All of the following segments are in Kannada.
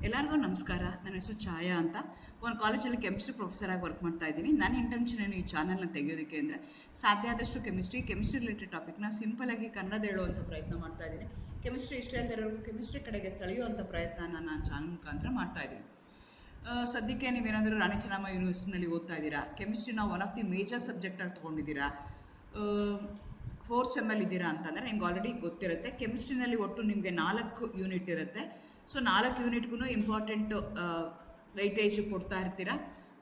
ಎಲ್ಲರಿಗೂ ನಮಸ್ಕಾರ. ನನ್ನ ಹೆಸರು ಛಾಯಾ ಅಂತ. ಒಂದು ಕಾಲೇಜಲ್ಲಿ ಕೆಮಿಸ್ಟ್ರಿ ಪ್ರೊಫೆಸರ್ ಆಗಿ ವರ್ಕ್ ಮಾಡ್ತಾ ಇದ್ದೀನಿ. ನನ್ನ ಇಂಟೆನ್ಷನ್ ಏನು ಈ ಚಾನಲ್ನ ತೆಗೆಯೋದಕ್ಕೆ ಅಂದರೆ ಸಾಧ್ಯ ಆದಷ್ಟು ಕೆಮಿಸ್ಟ್ರಿ ರಿಲೇಟೆಡ್ ಟಾಪಿಕ್ನ ಸಿಂಪಲಾಗಿ ಕನ್ನಡ ಹೇಳುವಂಥ ಪ್ರಯತ್ನ ಮಾಡ್ತಾ ಇದ್ದೀನಿ. ಕೆಮಿಸ್ಟ್ರಿ ಇಷ್ಟ ಇಲ್ಲದವರೆಗೂ ಕೆಮಿಸ್ಟ್ರಿ ಕಡೆಗೆ ಸೆಳೆಯುವಂಥ ಪ್ರಯತ್ನನ ನಾನು ಚಾನಲ್ ಮುಖಾಂತರ ಮಾಡ್ತಾ ಇದ್ದೀನಿ. ಸದ್ಯಕ್ಕೆ ನೀವೇನಾದರೂ ರಾಣಿ ಚೆನ್ನಮ್ಮ ಯೂನಿವರ್ಸಿಟಿನಲ್ಲಿ ಓದ್ತಾ ಇದ್ದೀರಾ, ಕೆಮಿಸ್ಟ್ರಿನ ಒನ್ ಆಫ್ ದಿ ಮೇಜರ್ ಸಬ್ಜೆಕ್ಟಾಗಿ ತೊಗೊಂಡಿದ್ದೀರಾ, 4th ಸೆಮ್ಮಲ್ಲಿ ಇದ್ದೀರಾ ಅಂತಂದರೆ ನಿಮ್ಗೆ ಆಲ್ರೆಡಿ ಗೊತ್ತಿರುತ್ತೆ. ಕೆಮಿಸ್ಟ್ರಿನಲ್ಲಿ ಒಟ್ಟು ನಿಮಗೆ 4 ಯೂನಿಟ್ ಇರುತ್ತೆ. ಸೊ 4 ಯೂನಿಟ್ಗೂ ಇಂಪಾರ್ಟೆಂಟ್ ವೈಟೇಜ್ ಕೊಡ್ತಾ ಇರ್ತೀರಾ.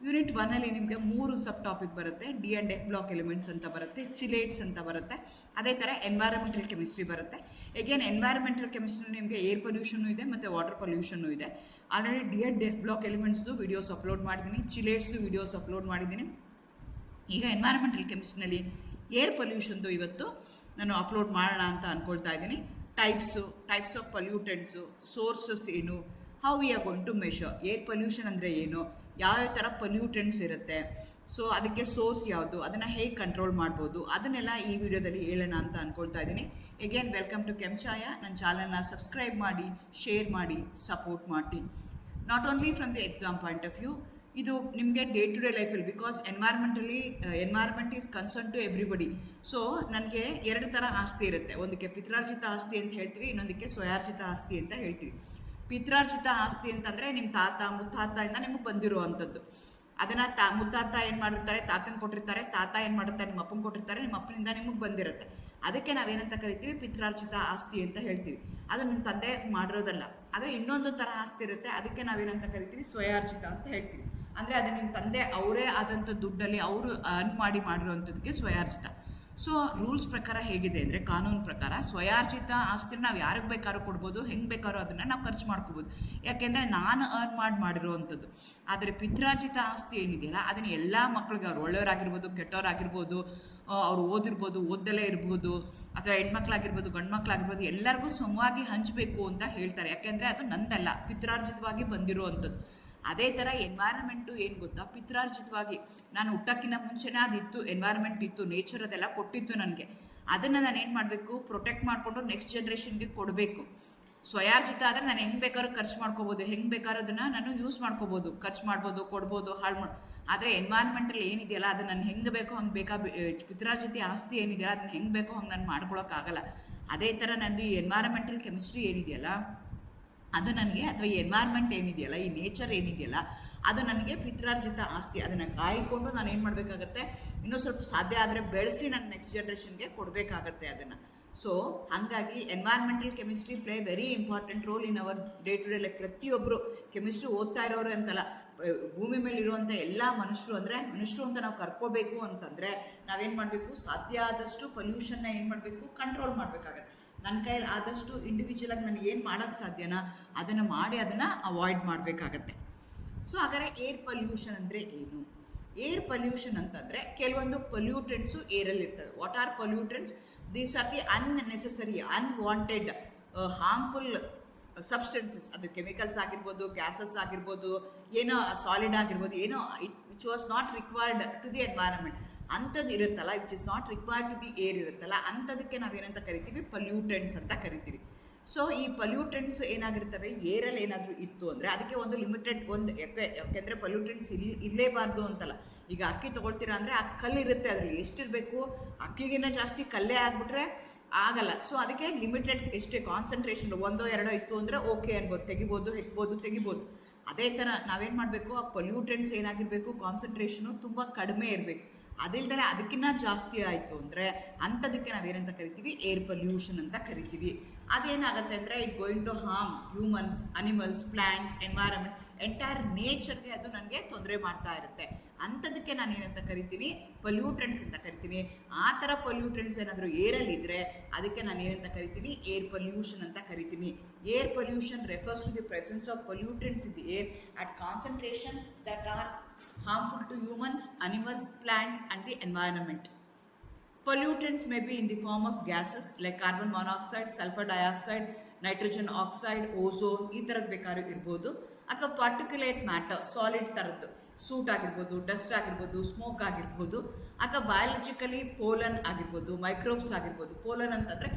ಯೂನಿಟ್ 1ಅಲ್ಲಿ ನಿಮಗೆ 3 ಸಬ್ ಟಾಪಿಕ್ ಬರುತ್ತೆ. D and F block elements ಅಂತ ಬರುತ್ತೆ, ಚಿಲೇಟ್ಸ್ ಅಂತ ಬರುತ್ತೆ, ಅದೇ ಥರ ಎನ್ವೈರನ್ಮೆಂಟಲ್ ಕೆಮಿಸ್ಟ್ರಿ ಬರುತ್ತೆ. ಎಗೇನ್ ಎನ್ವೈರನ್ಮೆಂಟಲ್ ಕೆಮಿಸ್ಟ್ರಿ ನಿಮಗೆ ಏರ್ ಪೊಲ್ಯೂಷನ್ನು ಇದೆ ಮತ್ತು ವಾಟರ್ ಪೊಲ್ಯೂಷನ್ನು ಇದೆ. Already D and F block ಎಲಿಮೆಂಟ್ಸ್ದು ವೀಡಿಯೋಸ್ ಅಪ್ಲೋಡ್ ಮಾಡಿದ್ದೀನಿ, ಚಿಲೇಟ್ಸ್ದು ವೀಡಿಯೋಸ್ ಅಪ್ಲೋಡ್ ಮಾಡಿದ್ದೀನಿ. ಈಗ ಎನ್ವೈರನ್ಮೆಂಟಲ್ ಕೆಮಿಸ್ಟ್ರಿನಲ್ಲಿ ಏರ್ ಪೊಲ್ಯೂಷನ್ದು ಇವತ್ತು ನಾನು ಅಪ್ಲೋಡ್ ಮಾಡೋಣ ಅಂತ ಅಂದ್ಕೊಳ್ತಾ ಇದ್ದೀನಿ. ಟೈಪ್ಸ್ ಆಫ್ ಪೊಲ್ಯೂಟೆಂಟ್ಸು, ಸೋರ್ಸಸ್ ಏನು, how we are going to measure air pollution ಅಂದರೆ ಏನು, ಯಾವ್ಯಾವ ಥರ ಪೊಲ್ಯೂಟೆಂಟ್ಸ್ ಇರುತ್ತೆ, ಸೊ ಅದಕ್ಕೆ ಸೋರ್ಸ್ ಯಾವುದು, ಅದನ್ನು ಹೇಗೆ ಕಂಟ್ರೋಲ್ ಮಾಡ್ಬೋದು, ಅದನ್ನೆಲ್ಲ ಈ ವಿಡಿಯೋದಲ್ಲಿ ಹೇಳೋಣ ಅಂತ ಅಂದ್ಕೊಳ್ತಾ ಇದ್ದೀನಿ. ಎಗೇನ್ ವೆಲ್ಕಮ್ ಟು ಕೆಂಚಾಯ. ನನ್ನ ಚಾನಲ್ನ ಸಬ್ಸ್ಕ್ರೈಬ್ ಮಾಡಿ, ಶೇರ್ ಮಾಡಿ, ಸಪೋರ್ಟ್ ಮಾಡಿ. Not only from the exam point of view, ಇದು ನಿಮಗೆ ಡೇ ಟು ಡೇ ಲೈಫಲ್ಲಿ, because environment is concern to everybody. So ನನಗೆ 2 ಥರ ಆಸ್ತಿ ಇರುತ್ತೆ. ಒಂದಕ್ಕೆ ಪಿತ್ರಾರ್ಜಿತ ಆಸ್ತಿ ಅಂತ ಹೇಳ್ತೀವಿ, ಇನ್ನೊಂದಕ್ಕೆ ಸ್ವಯಾರ್ಜಿತ ಆಸ್ತಿ ಅಂತ ಹೇಳ್ತೀವಿ. ಪಿತ್ರಾರ್ಜಿತ ಆಸ್ತಿ ಅಂತಂದರೆ ನಿಮ್ಮ ತಾತ ಮುತ್ತಾತೆಯಿಂದ ನಿಮಗೆ ಬಂದಿರುವಂಥದ್ದು. ಅದನ್ನು ಮುತ್ತಾತ ಏನು ಮಾಡಿರ್ತಾರೆ, ತಾತನ ಕೊಟ್ಟಿರ್ತಾರೆ, ತಾತ ಏನು ಮಾಡಿರ್ತಾರೆ, ನಿಮ್ಮ ಅಪ್ಪನ ಕೊಟ್ಟಿರ್ತಾರೆ, ನಿಮ್ಮ ಅಪ್ಪನಿಂದ ನಿಮಗೆ ಬಂದಿರುತ್ತೆ. ಅದಕ್ಕೆ ನಾವೇನಂತ ಕರಿತೀವಿ, ಪಿತ್ರಾರ್ಜಿತ ಆಸ್ತಿ ಅಂತ ಹೇಳ್ತೀವಿ. ಅದು ನಿಮ್ಮ ತಂದೆ ಮಾಡಿರೋದಲ್ಲ. ಆದರೆ ಇನ್ನೊಂದು ಥರ ಆಸ್ತಿ ಇರುತ್ತೆ, ಅದಕ್ಕೆ ನಾವೇನಂತ ಕರಿತೀವಿ, ಸ್ವಯಾರ್ಜಿತ ಅಂತ ಹೇಳ್ತೀವಿ. ಅಂದರೆ ಅದು ನಿಮ್ಮ ತಂದೆ ಅವರೇ ಆದಂಥ ದುಡ್ಡಲ್ಲಿ ಅವರು ಅರ್ನ್ ಮಾಡಿರೋವಂಥದ್ದಕ್ಕೆ ಸ್ವಯಾರ್ಜಿತ. ಸೊ ರೂಲ್ಸ್ ಪ್ರಕಾರ ಹೇಗಿದೆ ಅಂದರೆ, ಕಾನೂನು ಪ್ರಕಾರ ಸ್ವಯಾರ್ಜಿತ ಆಸ್ತಿನ ನಾವು ಯಾರಿಗೆ ಬೇಕಾದ್ರೂ ಕೊಡ್ಬೋದು, ಹೆಂಗೆ ಬೇಕಾದ್ರೂ ಅದನ್ನು ನಾವು ಖರ್ಚು ಮಾಡ್ಕೋಬೋದು. ಯಾಕೆಂದರೆ ನಾನು ಅರ್ನ್ ಮಾಡಿರೋವಂಥದ್ದು. ಆದರೆ ಪಿತ್ರಾರ್ಜಿತ ಆಸ್ತಿ ಏನಿದೆಯಲ್ಲ, ಅದನ್ನು ಎಲ್ಲ ಮಕ್ಕಳಿಗೆ, ಅವ್ರು ಒಳ್ಳೆಯವರಾಗಿರ್ಬೋದು, ಕೆಟ್ಟವರಾಗಿರ್ಬೋದು, ಅವ್ರು ಓದಿರ್ಬೋದು, ಓದ್ದಲೇ ಇರ್ಬೋದು, ಅಥವಾ ಹೆಣ್ಮಕ್ಳಾಗಿರ್ಬೋದು, ಗಂಡು ಮಕ್ಕಳಾಗಿರ್ಬೋದು, ಎಲ್ಲರಿಗೂ ಸಮವಾಗಿ ಹಂಚಬೇಕು ಅಂತ ಹೇಳ್ತಾರೆ. ಯಾಕೆಂದರೆ ಅದು ನಂದಲ್ಲ, ಪಿತ್ರಾರ್ಜಿತವಾಗಿ ಬಂದಿರುವಂಥದ್ದು. ಅದೇ ಥರ ಎನ್ವೈರನ್ಮೆಂಟು ಏನು ಗೊತ್ತಾ, ಪಿತ್ರಾರ್ಜಿತವಾಗಿ ನಾನು ಹುಟ್ಟಕ್ಕಿಂತ ಮುಂಚೆನೇ ಅದಿತ್ತು, ಎನ್ವೈರನ್ಮೆಂಟ್ ಇತ್ತು, ನೇಚರ್ ಅದೆಲ್ಲ ಕೊಟ್ಟಿತ್ತು ನನಗೆ. ಅದನ್ನು ನಾನು ಏನು ಮಾಡಬೇಕು, ಪ್ರೊಟೆಕ್ಟ್ ಮಾಡಿಕೊಂಡು ನೆಕ್ಸ್ಟ್ ಜನ್ರೇಷನ್ಗೆ ಕೊಡಬೇಕು. ಸ್ವಯಾರ್ಜಿತ ಆದರೆ ನಾನು ಹೆಂಗೆ ಬೇಕಾದ್ರೂ ಖರ್ಚು ಮಾಡ್ಕೋಬೋದು, ಹೆಂಗೆ ಬೇಕಾದ್ರೂ ಅದನ್ನು ನಾನು ಯೂಸ್ ಮಾಡ್ಕೋಬೋದು, ಖರ್ಚು ಮಾಡ್ಬೋದು, ಕೊಡ್ಬೋದು, ಹಾಳು ಮಾಡಿ. ಆದರೆ ಎನ್ವೈರನ್ಮೆಂಟಲ್ಲಿ ಏನಿದೆಯಲ್ಲ, ಅದು ನಾನು ಹೆಂಗೆ ಬೇಕೋ ಹಂಗೆ ಪಿತ್ರಾರ್ಜಿತ ಆಸ್ತಿ ಏನಿದೆಯಲ್ಲ, ಅದನ್ನು ಹೆಂಗೆ ಬೇಕೋ ಹಂಗೆ ನಾನು ಮಾಡ್ಕೊಳಕ್ಕಾಗಲ್ಲ. ಅದೇ ಥರ ನಂದು ಈ ಎನ್ವೈರನ್ಮೆಂಟಲ್ ಕೆಮಿಸ್ಟ್ರಿ ಏನಿದೆಯಲ್ಲ ಅದು ನನಗೆ, ಅಥವಾ ಈ ಎನ್ವೈರ್ಮೆಂಟ್ ಏನಿದೆಯಲ್ಲ, ಈ ನೇಚರ್ ಏನಿದೆಯಲ್ಲ, ಅದು ನನಗೆ ಪಿತ್ರಾರ್ಜಿತ ಆಸ್ತಿ. ಅದನ್ನು ಕಾಯ್ಕೊಂಡು ನಾನು ಏನು ಮಾಡಬೇಕಾಗತ್ತೆ, ಇನ್ನೂ ಸ್ವಲ್ಪ ಸಾಧ್ಯ ಆದರೆ ಬೆಳೆಸಿ ನನ್ನ ನೆಕ್ಸ್ಟ್ ಜನ್ರೇಷನ್ಗೆ ಕೊಡಬೇಕಾಗತ್ತೆ ಅದನ್ನು. ಸೊ ಹಾಗಾಗಿ environmental chemistry play very important role in our day to day life. ಪ್ರತಿಯೊಬ್ಬರು ಕೆಮಿಸ್ಟ್ರಿ ಓದ್ತಾ ಇರೋರು ಅಂತಲ್ಲ, ಭೂಮಿ ಮೇಲೆ ಇರುವಂಥ ಎಲ್ಲ ಮನುಷ್ಯರು ಅಂತ ನಾವು ಕರ್ಕೋಬೇಕು ಅಂತಂದರೆ ನಾವೇನು ಮಾಡಬೇಕು, ಸಾಧ್ಯ ಆದಷ್ಟು ಪೊಲ್ಯೂಷನ್ನ ಏನು ಮಾಡಬೇಕು, ಕಂಟ್ರೋಲ್ ಮಾಡಬೇಕಾಗತ್ತೆ. ನನ್ನ ಕೈಯಲ್ಲಿ ಆದಷ್ಟು ಇಂಡಿವಿಜುವಲಾಗಿ ನನಗೆ ಏನು ಮಾಡೋಕ್ಕೆ ಸಾಧ್ಯನಾ ಅದನ್ನು ಮಾಡಿ ಅದನ್ನು ಅವಾಯ್ಡ್ ಮಾಡಬೇಕಾಗತ್ತೆ. ಸೊ ಹಾಗಾದರೆ ಏರ್ ಪೊಲ್ಯೂಷನ್ ಅಂದರೆ ಏನು? ಏರ್ ಪೊಲ್ಯೂಷನ್ ಅಂತಂದರೆ ಕೆಲವೊಂದು ಪೊಲ್ಯೂಟೆಂಟ್ಸು ಏರಲ್ಲಿ ಇರ್ತವೆ. What are pollutants? These are the unnecessary, unwanted, harmful substances. ಅದು ಕೆಮಿಕಲ್ಸ್ ಆಗಿರ್ಬೋದು, ಗ್ಯಾಸಸ್ ಆಗಿರ್ಬೋದು, ಏನೋ ಸಾಲಿಡ್ ಆಗಿರ್ಬೋದು, ಏನೋ which was not required to the environment. ಅಂಥದ್ದು ಇರುತ್ತಲ್ಲ, which is not required to the air ಇರುತ್ತಲ್ಲ, ಅಂಥದಕ್ಕೆ ನಾವೇನಂತ ಕರಿತೀವಿ, ಪೊಲ್ಯೂಟೆಂಟ್ಸ್ ಅಂತ ಕರಿತೀವಿ. ಸೊ ಈ ಪೊಲ್ಯೂಟೆಂಟ್ಸ್ ಏನಾಗಿರ್ತವೆ, ಏರಲ್ಲಿ ಏನಾದರೂ ಇತ್ತು ಅಂದರೆ ಅದಕ್ಕೆ ಒಂದು ಲಿಮಿಟೆಡ್ ಯಾಕೆಂದರೆ ಪೊಲ್ಯೂಟೆಂಟ್ಸ್ ಇರಲೇಬಾರ್ದು ಅಂತಲ್ಲ. ಈಗ ಅಕ್ಕಿ ತೊಗೊಳ್ತೀರಾ ಅಂದರೆ ಆ ಕಲ್ಲಿರುತ್ತೆ, ಅದರಲ್ಲಿ ಎಷ್ಟಿರಬೇಕು, ಅಕ್ಕಿಗಿನ್ನ ಜಾಸ್ತಿ ಕಲ್ಲೇ ಆಗಿಬಿಟ್ರೆ ಆಗಲ್ಲ. ಸೊ ಅದಕ್ಕೆ ಲಿಮಿಟೆಡ್ ಎಷ್ಟೇ ಕಾನ್ಸಂಟ್ರೇಷನ್, 1 2 ಇತ್ತು ಅಂದರೆ ಓಕೆ ಅನ್ಬೋದು, ತೆಗಿಬೋದು. ಅದೇ ಥರ ನಾವೇನು ಮಾಡಬೇಕು, ಆ ಪೊಲ್ಯೂಟೆಂಟ್ಸ್ ಏನಾಗಿರಬೇಕು, ಕಾನ್ಸಂಟ್ರೇಷನು ತುಂಬ ಕಡಿಮೆ ಇರಬೇಕು. ಅದಿಲ್ದರೆ ಅದಕ್ಕಿಂತ ಜಾಸ್ತಿ ಆಯಿತು ಅಂದರೆ ಅಂಥದಕ್ಕೆ ನಾವೇನಂತ ಕರಿತೀವಿ, ಏರ್ ಪೊಲ್ಯೂಷನ್ ಅಂತ ಕರಿತೀವಿ. ಅದೇನಾಗುತ್ತೆ ಅಂದರೆ it going to harm humans, animals, plants, environment, entire ನೇಚರ್ಗೆ ಅದು ನನಗೆ ತೊಂದರೆ ಮಾಡ್ತಾ ಇರುತ್ತೆ. ಅಂಥದಕ್ಕೆ ನಾನು ಏನಂತ ಕರಿತೀನಿ, ಪೊಲ್ಯೂಟೆಂಟ್ಸ್ ಅಂತ ಕರಿತೀನಿ. ಆ ಥರ ಪೊಲ್ಯೂಟೆಂಟ್ಸ್ ಏನಾದರೂ ಏರಲ್ಲಿದ್ದರೆ ಅದಕ್ಕೆ ನಾನು ಏನಂತ ಕರಿತೀನಿ, ಏರ್ ಪೊಲ್ಯೂಷನ್ ಅಂತ ಕರಿತೀನಿ. Air pollution refers to the presence of pollutants in the air at concentration that are harmful to humans, animals, plants and the environment. Pollutants may be in the form of gases like carbon monoxide, sulfur dioxide, nitrogen oxide, ozone, ಈ ಥರದ್ದು ಬೇಕಾದ್ರೂ ಇರ್ಬೋದು. ಅಥವಾ ಪಾರ್ಟಿಕ್ಯುಲೇಟ್ ಮ್ಯಾಟರ್, ಸಾಲಿಡ್ ಥರದ್ದು, ಸೂಟ್ ಆಗಿರ್ಬೋದು, ಡಸ್ಟ್ ಆಗಿರ್ಬೋದು, ಸ್ಮೋಕ್ ಆಗಿರ್ಬೋದು, ಅಥವಾ ಬಯಾಲಜಿಕಲಿ ಪೋಲನ್ ಆಗಿರ್ಬೋದು, ಮೈಕ್ರೋಬ್ಸ್ ಆಗಿರ್ಬೋದು. ಪೋಲನ್ ಅಂತಂದರೆ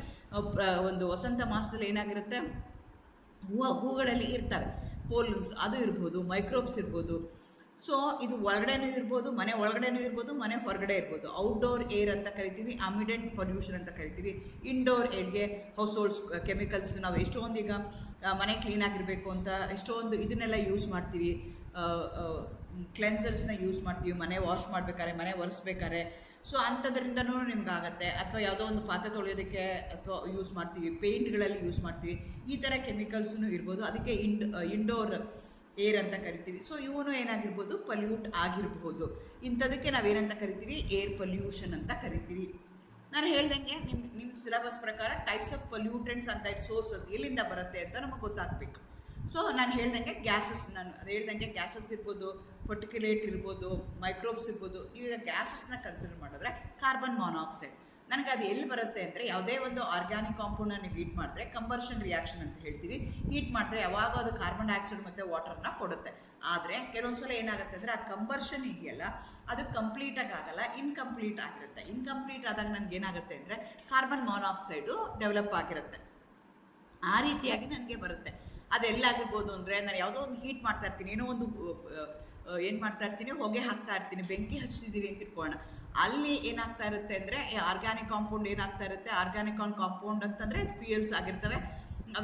ಒಂದು ವಸಂತ ಮಾಸದಲ್ಲಿ ಏನಾಗಿರುತ್ತೆ, ಹೂಗಳಲ್ಲಿ ಇರ್ತವೆ. ಪೋಲನ್ಸ್ ಅದು ಇರ್ಬೋದು, ಮೈಕ್ರೋಬ್ಸ್ ಇರ್ಬೋದು. ಸೊ ಇದು ಒಳಗಡೆನೂ ಇರ್ಬೋದು, ಮನೆ ಒಳಗಡೆನೂ ಇರ್ಬೋದು, ಮನೆ ಹೊರಗಡೆ ಇರ್ಬೋದು. ಔಟ್ಡೋರ್ ಏರ್ ಅಂತ ಕರಿತೀವಿ, ಅಮಿಡೆಂಟ್ ಪೊಲ್ಯೂಷನ್ ಅಂತ ಕರಿತೀವಿ. ಇಂಡೋರ್ ಏರ್ಗೆ ಹೌಸ್ ಹೋಲ್ಡ್ಸ್ ಕೆಮಿಕಲ್ಸ್, ನಾವು ಎಷ್ಟೊಂದು ಈಗ ಮನೆ ಕ್ಲೀನಾಗಿರಬೇಕು ಅಂತ ಎಷ್ಟೊಂದು ಇದನ್ನೆಲ್ಲ ಯೂಸ್ ಮಾಡ್ತೀವಿ, ಕ್ಲೆನ್ಸರ್ಸ್ನ ಯೂಸ್ ಮಾಡ್ತೀವಿ ಮನೆ ವಾಶ್ ಮಾಡ್ಬೇಕಾದ್ರೆ, ಮನೆ ಒರೆಸ್ಬೇಕಾದ್ರೆ. ಸೊ ಅಂಥದ್ರಿಂದನೂ ನಿಮ್ಗಾಗತ್ತೆ. ಅಥವಾ ಯಾವುದೋ ಒಂದು ಪಾತ್ರೆ ತೊಳೆಯೋದಕ್ಕೆ ಅಥವಾ ಯೂಸ್ ಮಾಡ್ತೀವಿ, ಪೇಂಟ್ಗಳಲ್ಲಿ ಯೂಸ್ ಮಾಡ್ತೀವಿ, ಈ ಥರ ಕೆಮಿಕಲ್ಸ್ನೂ ಇರ್ಬೋದು. ಅದಕ್ಕೆ ಇಂಡೋರ್ ಏರ್ ಅಂತ ಕರಿತೀವಿ. ಸೊ ಇವನು ಏನಾಗಿರ್ಬೋದು, ಪಲ್ಯೂಟ್ ಆಗಿರ್ಬೋದು. ಇಂಥದಕ್ಕೆ ನಾವೇನಂತ ಕರಿತೀವಿ, ಏರ್ ಪೊಲ್ಯೂಷನ್ ಅಂತ ಕರಿತೀವಿ. ನಾನು ಹೇಳ್ದಂಗೆ ನಿಮ್ಮ ಸಿಲೆಬಸ್ ಪ್ರಕಾರ ಟೈಪ್ಸ್ ಆಫ್ ಪೊಲ್ಯೂಟೆಂಟ್ಸ್ ಅಂತ ಸೋರ್ಸಸ್ ಎಲ್ಲಿಂದ ಬರುತ್ತೆ ಅಂತ ನಮಗೆ ಗೊತ್ತಾಗಬೇಕು. ಸೊ ನಾನು ಹೇಳ್ದಂಗೆ ಗ್ಯಾಸಸ್, ನಾನು ಅದು ಹೇಳ್ದಂಗೆ ಗ್ಯಾಸಸ್ ಇರ್ಬೋದು, ಪರ್ಟಿಕ್ಯುಲೇಟ್ ಇರ್ಬೋದು, ಮೈಕ್ರೋಬ್ಸ್ ಇರ್ಬೋದು. ನೀವೀಗ ಗ್ಯಾಸಸ್ನ ಕನ್ಸಿಡರ್ ಮಾಡಿದ್ರೆ ಕಾರ್ಬನ್ ಮಾನಾಕ್ಸೈಡ್ ನನಗೆ ಅದು ಎಲ್ಲಿ ಬರುತ್ತೆ ಅಂದರೆ, ಯಾವುದೇ ಒಂದು ಆರ್ಗ್ಯಾನಿಕ್ ಕಾಂಪೌಂಡ್ನ ನೀವು ಹೀಟ್ ಮಾಡಿದ್ರೆ ಕಂಬರ್ಷನ್ ರಿಯಾಕ್ಷನ್ ಅಂತ ಹೇಳ್ತೀವಿ. ಹೀಟ್ ಮಾಡಿದ್ರೆ ಯಾವಾಗ ಅದು ಕಾರ್ಬನ್ ಡೈಆಕ್ಸೈಡ್ ಮತ್ತು ವಾಟರ್ನ ಕೊಡುತ್ತೆ. ಆದರೆ ಕೆಲವೊಂದು ಸಲ ಏನಾಗುತ್ತೆ ಅಂದರೆ ಆ ಕಂಬರ್ಷನ್ ಇದೆಯಲ್ಲ ಅದು ಕಂಪ್ಲೀಟಾಗಿ ಆಗಲ್ಲ, ಇನ್ಕಂಪ್ಲೀಟ್ ಆಗಿರುತ್ತೆ. ಇನ್ಕಂಪ್ಲೀಟ್ ಆದಾಗ ನನಗೆ ಏನಾಗುತ್ತೆ ಅಂದರೆ ಕಾರ್ಬನ್ ಮಾನಾಕ್ಸೈಡು ಡೆವಲಪ್ ಆಗಿರುತ್ತೆ. ಆ ರೀತಿಯಾಗಿ ನನಗೆ ಬರುತ್ತೆ. ಅದೆಲ್ಲಾಗಿರ್ಬೋದು ಅಂದರೆ, ನಾನು ಯಾವುದೋ ಒಂದು ಹೀಟ್ ಮಾಡ್ತಾ ಇರ್ತೀನಿ, ಏನೋ ಒಂದು ಏನು ಮಾಡ್ತಾ ಇರ್ತೀನಿ, ಹೊಗೆ ಹಾಕ್ತಾ ಇರ್ತೀನಿ, ಬೆಂಕಿ ಹಚ್ತಿದ್ದೀನಿ ಅಂತ ಇಟ್ಕೊಳ್ಳೋಣ. ಅಲ್ಲಿ ಏನಾಗ್ತಾ ಇರುತ್ತೆ ಅಂದರೆ ಆರ್ಗ್ಯಾನಿಕ್ ಕಾಂಪೌಂಡ್ ಏನಾಗ್ತಾ ಇರುತ್ತೆ, ಆರ್ಗ್ಯಾನಿಕ್ ಕಾಂಪೌಂಡ್ ಅಂತಂದರೆ ಫ್ಯೂಯಲ್ಸ್ ಆಗಿರ್ತವೆ.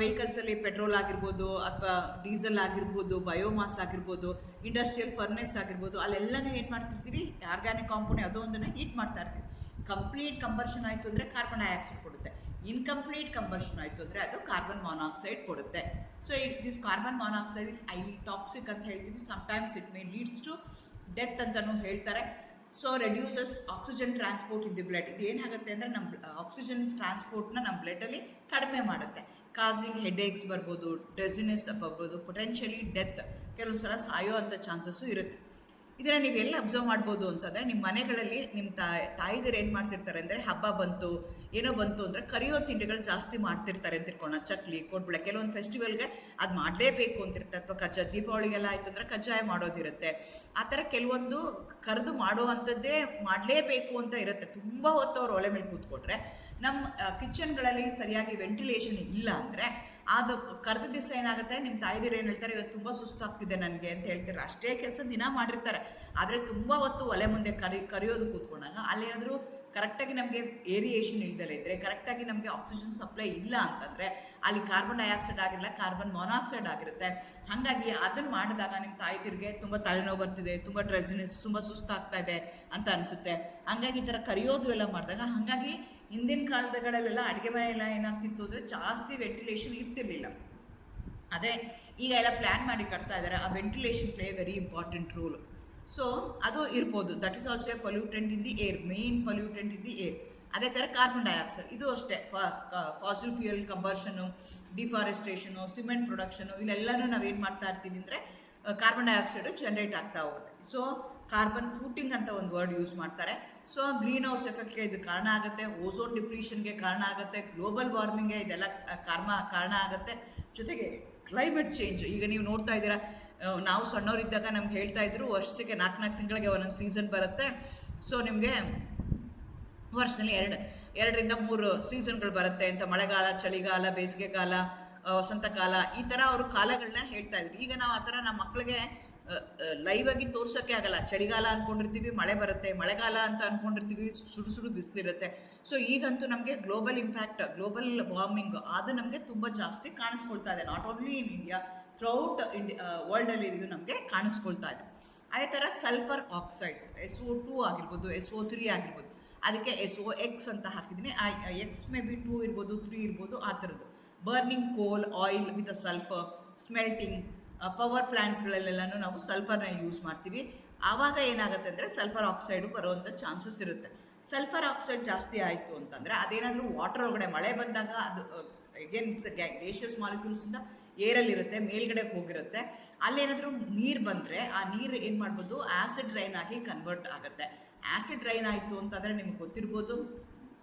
ವೆಹಿಕಲ್ಸಲ್ಲಿ ಪೆಟ್ರೋಲ್ ಆಗಿರ್ಬೋದು, ಅಥವಾ ಡೀಸೆಲ್ ಆಗಿರ್ಬೋದು, ಬಯೋಮಾಸ್ ಆಗಿರ್ಬೋದು, ಇಂಡಸ್ಟ್ರಿಯಲ್ ಫರ್ನೆಸ್ ಆಗಿರ್ಬೋದು, ಅಲ್ಲೆಲ್ಲನೂ ಏನು ಮಾಡ್ತಿರ್ತೀವಿ, ಆರ್ಗ್ಯಾನಿಕ್ ಕಾಂಪೌಂಡ್ ಯಾವುದೋ ಒಂದನ್ನು ಹೀಟ್ ಮಾಡ್ತಾ ಇರ್ತೀವಿ. ಕಂಪ್ಲೀಟ್ ಕಂಬರ್ಷನ್ ಆಯಿತು ಅಂದರೆ ಕಾರ್ಬನ್ ಡೈಆಕ್ಸೈಡ್ ಕೊಡುತ್ತೆ. ಇನ್ಕಂಪ್ಲೀಟ್ ಕಂಬರ್ಷನ್ ಆಯಿತು ಅಂದರೆ ಅದು ಕಾರ್ಬನ್ ಮಾನಾಕ್ಸೈಡ್ ಕೊಡುತ್ತೆ. So this carbon monoxide is highly toxic ಅಂತ ಹೇಳ್ತೀವಿ. Sometimes it may leads to death ಅಂತಲೂ ಹೇಳ್ತಾರೆ. So reduces oxygen transport in the blood. ಇದು ಏನಾಗುತ್ತೆ ಅಂದರೆ ನಮ್ಮ ಆಕ್ಸಿಜನ್ ಟ್ರಾನ್ಸ್ಪೋರ್ಟ್ನ ನಮ್ಮ ಬ್ಲಡ್ಡಲ್ಲಿ ಕಡಿಮೆ ಮಾಡುತ್ತೆ. ಕಾಸಿಂಗ್ ಹೆಡ್ಏಕ್ಸ್ ಬರ್ಬೋದು, ಡೆಸಿನೆಸ್ ಬರ್ಬೋದು, ಪೊಟೆನ್ಷಿಯಲಿ ಡೆತ್, ಕೆಲವೊಂದು ಸಲ ಸಾಯೋ ಅಂಥ ಚಾನ್ಸಸ್ಸು ಇರುತ್ತೆ. ಇದನ್ನು ನೀವೆಲ್ಲ ಅಬ್ಸರ್ವ್ ಮಾಡ್ಬೋದು ಅಂತಂದರೆ, ನಿಮ್ಮ ಮನೆಗಳಲ್ಲಿ ನಿಮ್ಮ ತಾಯಿದಿರು ಏನು ಮಾಡ್ತಿರ್ತಾರೆ ಅಂದರೆ, ಹಬ್ಬ ಬಂತು ಏನೋ ಬಂತು ಅಂದರೆ ಕರಿಯೋ ತಿಂಡಿಗಳು ಜಾಸ್ತಿ ಮಾಡ್ತಿರ್ತಾರೆ ಅಂತ ಇಟ್ಕೊಳ್ಳೋಣ. ಚಕ್ಲಿ, ಕೋಡ್ಬಳೆ, ಕೆಲವೊಂದು ಫೆಸ್ಟಿವಲ್ಗೆ ಅದು ಮಾಡಲೇಬೇಕು ಅಂತಿರುತ್ತೆ. ಅಥವಾ ದೀಪಾವಳಿಗೆಲ್ಲ ಆಯಿತು ಅಂದರೆ ಕಜ್ಜಾಯ ಮಾಡೋದಿರುತ್ತೆ. ಆ ಥರ ಕೆಲವೊಂದು ಕರೆದು ಮಾಡೋ ಅಂಥದ್ದೇ ಮಾಡಲೇಬೇಕು ಅಂತ ಇರುತ್ತೆ. ತುಂಬ ಹೊತ್ತು ಅವ್ರು ಒಲೆ ಮೇಲೆ ಕೂತ್ಕೊಂಡ್ರೆ ನಮ್ಮ ಕಿಚನ್ಗಳಲ್ಲಿ ಸರಿಯಾಗಿ ವೆಂಟಿಲೇಷನ್ ಇಲ್ಲ ಅಂದರೆ ಅದು ಕರೆದ ದಿವಸ ಏನಾಗುತ್ತೆ, ನಿಮ್ಮ ತಾಯಿದಿರು ಏನು ಹೇಳ್ತಾರೆ, ಇವತ್ತು ತುಂಬ ಸುಸ್ತಾಗ್ತಿದೆ ನನಗೆ ಅಂತ ಹೇಳ್ತಾರೆ. ಅಷ್ಟೇ ಕೆಲಸ ದಿನ ಮಾಡಿರ್ತಾರೆ, ಆದರೆ ತುಂಬ ಹೊತ್ತು ಒಲೆ ಮುಂದೆ ಕರಿಯೋದು ಕೂತ್ಕೊಂಡಾಗ ಅಲ್ಲೇನಾದರೂ ಕರೆಕ್ಟಾಗಿ ನಮಗೆ ಏರಿಯೇಷನ್ ಇಲ್ದಲೇ ಇದ್ದರೆ, ಕರೆಕ್ಟಾಗಿ ನಮಗೆ ಆಕ್ಸಿಜನ್ ಸಪ್ಲೈ ಇಲ್ಲ ಅಂತಂದರೆ ಅಲ್ಲಿ ಕಾರ್ಬನ್ ಡೈಆಕ್ಸೈಡ್ ಆಗಿರಲ್ಲ, ಕಾರ್ಬನ್ ಮಾನಾಕ್ಸೈಡ್ ಆಗಿರುತ್ತೆ. ಹಾಗಾಗಿ ಅದನ್ನು ಮಾಡಿದಾಗ ನಿಮ್ಮ ತಾಯಿದಿರಿಗೆ ತುಂಬ ತಲೆನೋವು ಬರ್ತಿದೆ, ತುಂಬ ಡ್ರೆಸಿನೆಸ್, ತುಂಬ ಸುಸ್ತಾಗ್ತಾ ಇದೆ ಅಂತ ಅನಿಸುತ್ತೆ. ಹಾಗಾಗಿ ಈ ಥರ ಕರಿಯೋದು ಎಲ್ಲ ಮಾಡಿದಾಗ, ಹಾಗಾಗಿ ಹಿಂದಿನ ಕಾಲದಗಳಲ್ಲೆಲ್ಲ ಅಡುಗೆ ಮನೆಯೆಲ್ಲ ಏನಾಗ್ತಿತ್ತು ಅಂದರೆ ಜಾಸ್ತಿ ವೆಂಟಿಲೇಷನ್ ಇರ್ತಿರ್ಲಿಲ್ಲ. ಅದೇ ಈಗ ಎಲ್ಲ ಪ್ಲ್ಯಾನ್ ಮಾಡಿ ಕಟ್ತಾ ಇದ್ದಾರೆ. ಆ ventilation play very important roll. So ಅದು ಇರ್ಬೋದು. That is also A pollutant in the air, main pollutant in the air. ಅದೇ ಥರ ಕಾರ್ಬನ್ ಡೈಆಕ್ಸೈಡ್ ಇದು ಅಷ್ಟೇ. ಫಾಸಿಲ್ ಫ್ಯೂಯಲ್ ಕಂಬರ್ಷನು, ಡಿಫಾರೆಸ್ಟೇಷನು, ಸಿಮೆಂಟ್ ಪ್ರೊಡಕ್ಷನು, ಇಲ್ಲೆಲ್ಲನೂ ನಾವೇನು ಮಾಡ್ತಾ ಇರ್ತೀವಿ ಅಂದರೆ ಕಾರ್ಬನ್ ಡೈಆಕ್ಸೈಡು ಜನರೇಟ್ ಆಗ್ತಾ ಹೋಗುತ್ತೆ. ಸೊ ಕಾರ್ಬನ್ ಫೂಟಿಂಗ್ ಅಂತ ಒಂದು ವರ್ಡ್ ಯೂಸ್ ಮಾಡ್ತಾರೆ. ಸೊ ಗ್ರೀನ್ ಹೌಸ್ ಎಫೆಕ್ಟ್ಗೆ ಇದು ಕಾರಣ ಆಗುತ್ತೆ, ಓಝೋನ್ ಡಿಪ್ಲೀಷನ್ಗೆ ಕಾರಣ ಆಗುತ್ತೆ, ಗ್ಲೋಬಲ್ ವಾರ್ಮಿಂಗ್ಗೆ ಇದೆಲ್ಲ ಕಾರಣ ಆಗುತ್ತೆ. ಜೊತೆಗೆ ಕ್ಲೈಮೇಟ್ ಚೇಂಜ್. ಈಗ ನೀವು ನೋಡ್ತಾ ಇದ್ದೀರಾ, ನಾವು ಸಣ್ಣವರಿದ್ದಾಗ ನಮ್ಗೆ ಹೇಳ್ತಾ ಇದ್ರು ವರ್ಷಕ್ಕೆ 4 ತಿಂಗಳಿಗೆ ಒಂದೊಂದು ಸೀಸನ್ ಬರುತ್ತೆ. ಸೊ ನಿಮಗೆ ವರ್ಷದಲ್ಲಿ 2ರಿಂದ 3 ಸೀಸನ್ಗಳು ಬರುತ್ತೆ ಅಂತ. ಮಳೆಗಾಲ, ಚಳಿಗಾಲ, ಬೇಸಿಗೆಕಾಲ, ವಸಂತಕಾಲ, ಈ ಥರ ಅವರು ಕಾಲಗಳನ್ನ ಹೇಳ್ತಾ ಇದ್ರು. ಈಗ ನಾವು ಆ ಥರ ನಮ್ಮ ಮಕ್ಕಳಿಗೆ ಲೈವ್ ಆಗಿ ತೋರ್ಸೋಕ್ಕೆ ಆಗಲ್ಲ. ಚಳಿಗಾಲ ಅಂದ್ಕೊಂಡಿರ್ತೀವಿ, ಮಳೆ ಬರುತ್ತೆ, ಮಳೆಗಾಲ ಅಂತ ಅಂದ್ಕೊಂಡಿರ್ತೀವಿ, ಸುಡು ಬಿಸಿಲಿರುತ್ತೆ. ಸೊ ಈಗಂತೂ ನಮಗೆ ಗ್ಲೋಬಲ್ ಇಂಪ್ಯಾಕ್ಟ್, ಗ್ಲೋಬಲ್ ವಾರ್ಮಿಂಗ್ ಅದು ನಮಗೆ ತುಂಬ ಜಾಸ್ತಿ ಕಾಣಿಸ್ಕೊಳ್ತಾ ಇದೆ. Not only in India, throughout ವರ್ಲ್ಡಲ್ಲಿ ಇದು ನಮಗೆ ಕಾಣಿಸ್ಕೊಳ್ತಾ ಇದೆ. ಅದೇ ಥರ ಸಲ್ಫರ್ ಆಕ್ಸೈಡ್ಸ್, SO2 ಆಗಿರ್ಬೋದು, SO3 ಆಗಿರ್ಬೋದು, ಅದಕ್ಕೆ SOX ಅಂತ ಹಾಕಿದ್ದೀನಿ. ಎಕ್ಸ್ ಮೇ ಬಿ 2 ಇರ್ಬೋದು, 3 ಇರ್ಬೋದು, ಆ ಥರದ್ದು. Burning coal, oil with sulphur, smelting, power ಪ್ಲ್ಯಾಂಟ್ಸ್ಗಳಲ್ಲೆಲ್ಲನೂ ನಾವು ಸಲ್ಫರ್ನ ಯೂಸ್ ಮಾಡ್ತೀವಿ. ಆವಾಗ ಏನಾಗುತ್ತೆ ಅಂದರೆ ಸಲ್ಫರ್ ಆಕ್ಸೈಡು ಬರುವಂಥ ಚಾನ್ಸಸ್ ಇರುತ್ತೆ. ಸಲ್ಫರ್ ಆಕ್ಸೈಡ್ ಜಾಸ್ತಿ ಆಯಿತು ಅಂತಂದರೆ ಅದೇನಾದರೂ ವಾಟರ್ ಒಳಗಡೆ ಮಳೆ ಬಂದಾಗ ಅದು ಅಗೇನ್ ಗೇಷಿಯಸ್ ಮಾಲಿಕ್ಯೂಲ್ಸಿಂದ ಏರಲ್ಲಿರುತ್ತೆ, ಮೇಲ್ಗಡೆ ಹೋಗಿರುತ್ತೆ. ಅಲ್ಲೇನಾದರೂ ನೀರು ಬಂದರೆ ಆ ನೀರು ಏನು ಮಾಡ್ಬೋದು, ಆ್ಯಸಿಡ್ ರೈನ್ ಆಗಿ ಕನ್ವರ್ಟ್ ಆಗುತ್ತೆ. ಆ್ಯಸಿಡ್ ರೈನ್ ಆಯಿತು ಅಂತಂದರೆ ನಿಮಗೆ ಗೊತ್ತಿರ್ಬೋದು,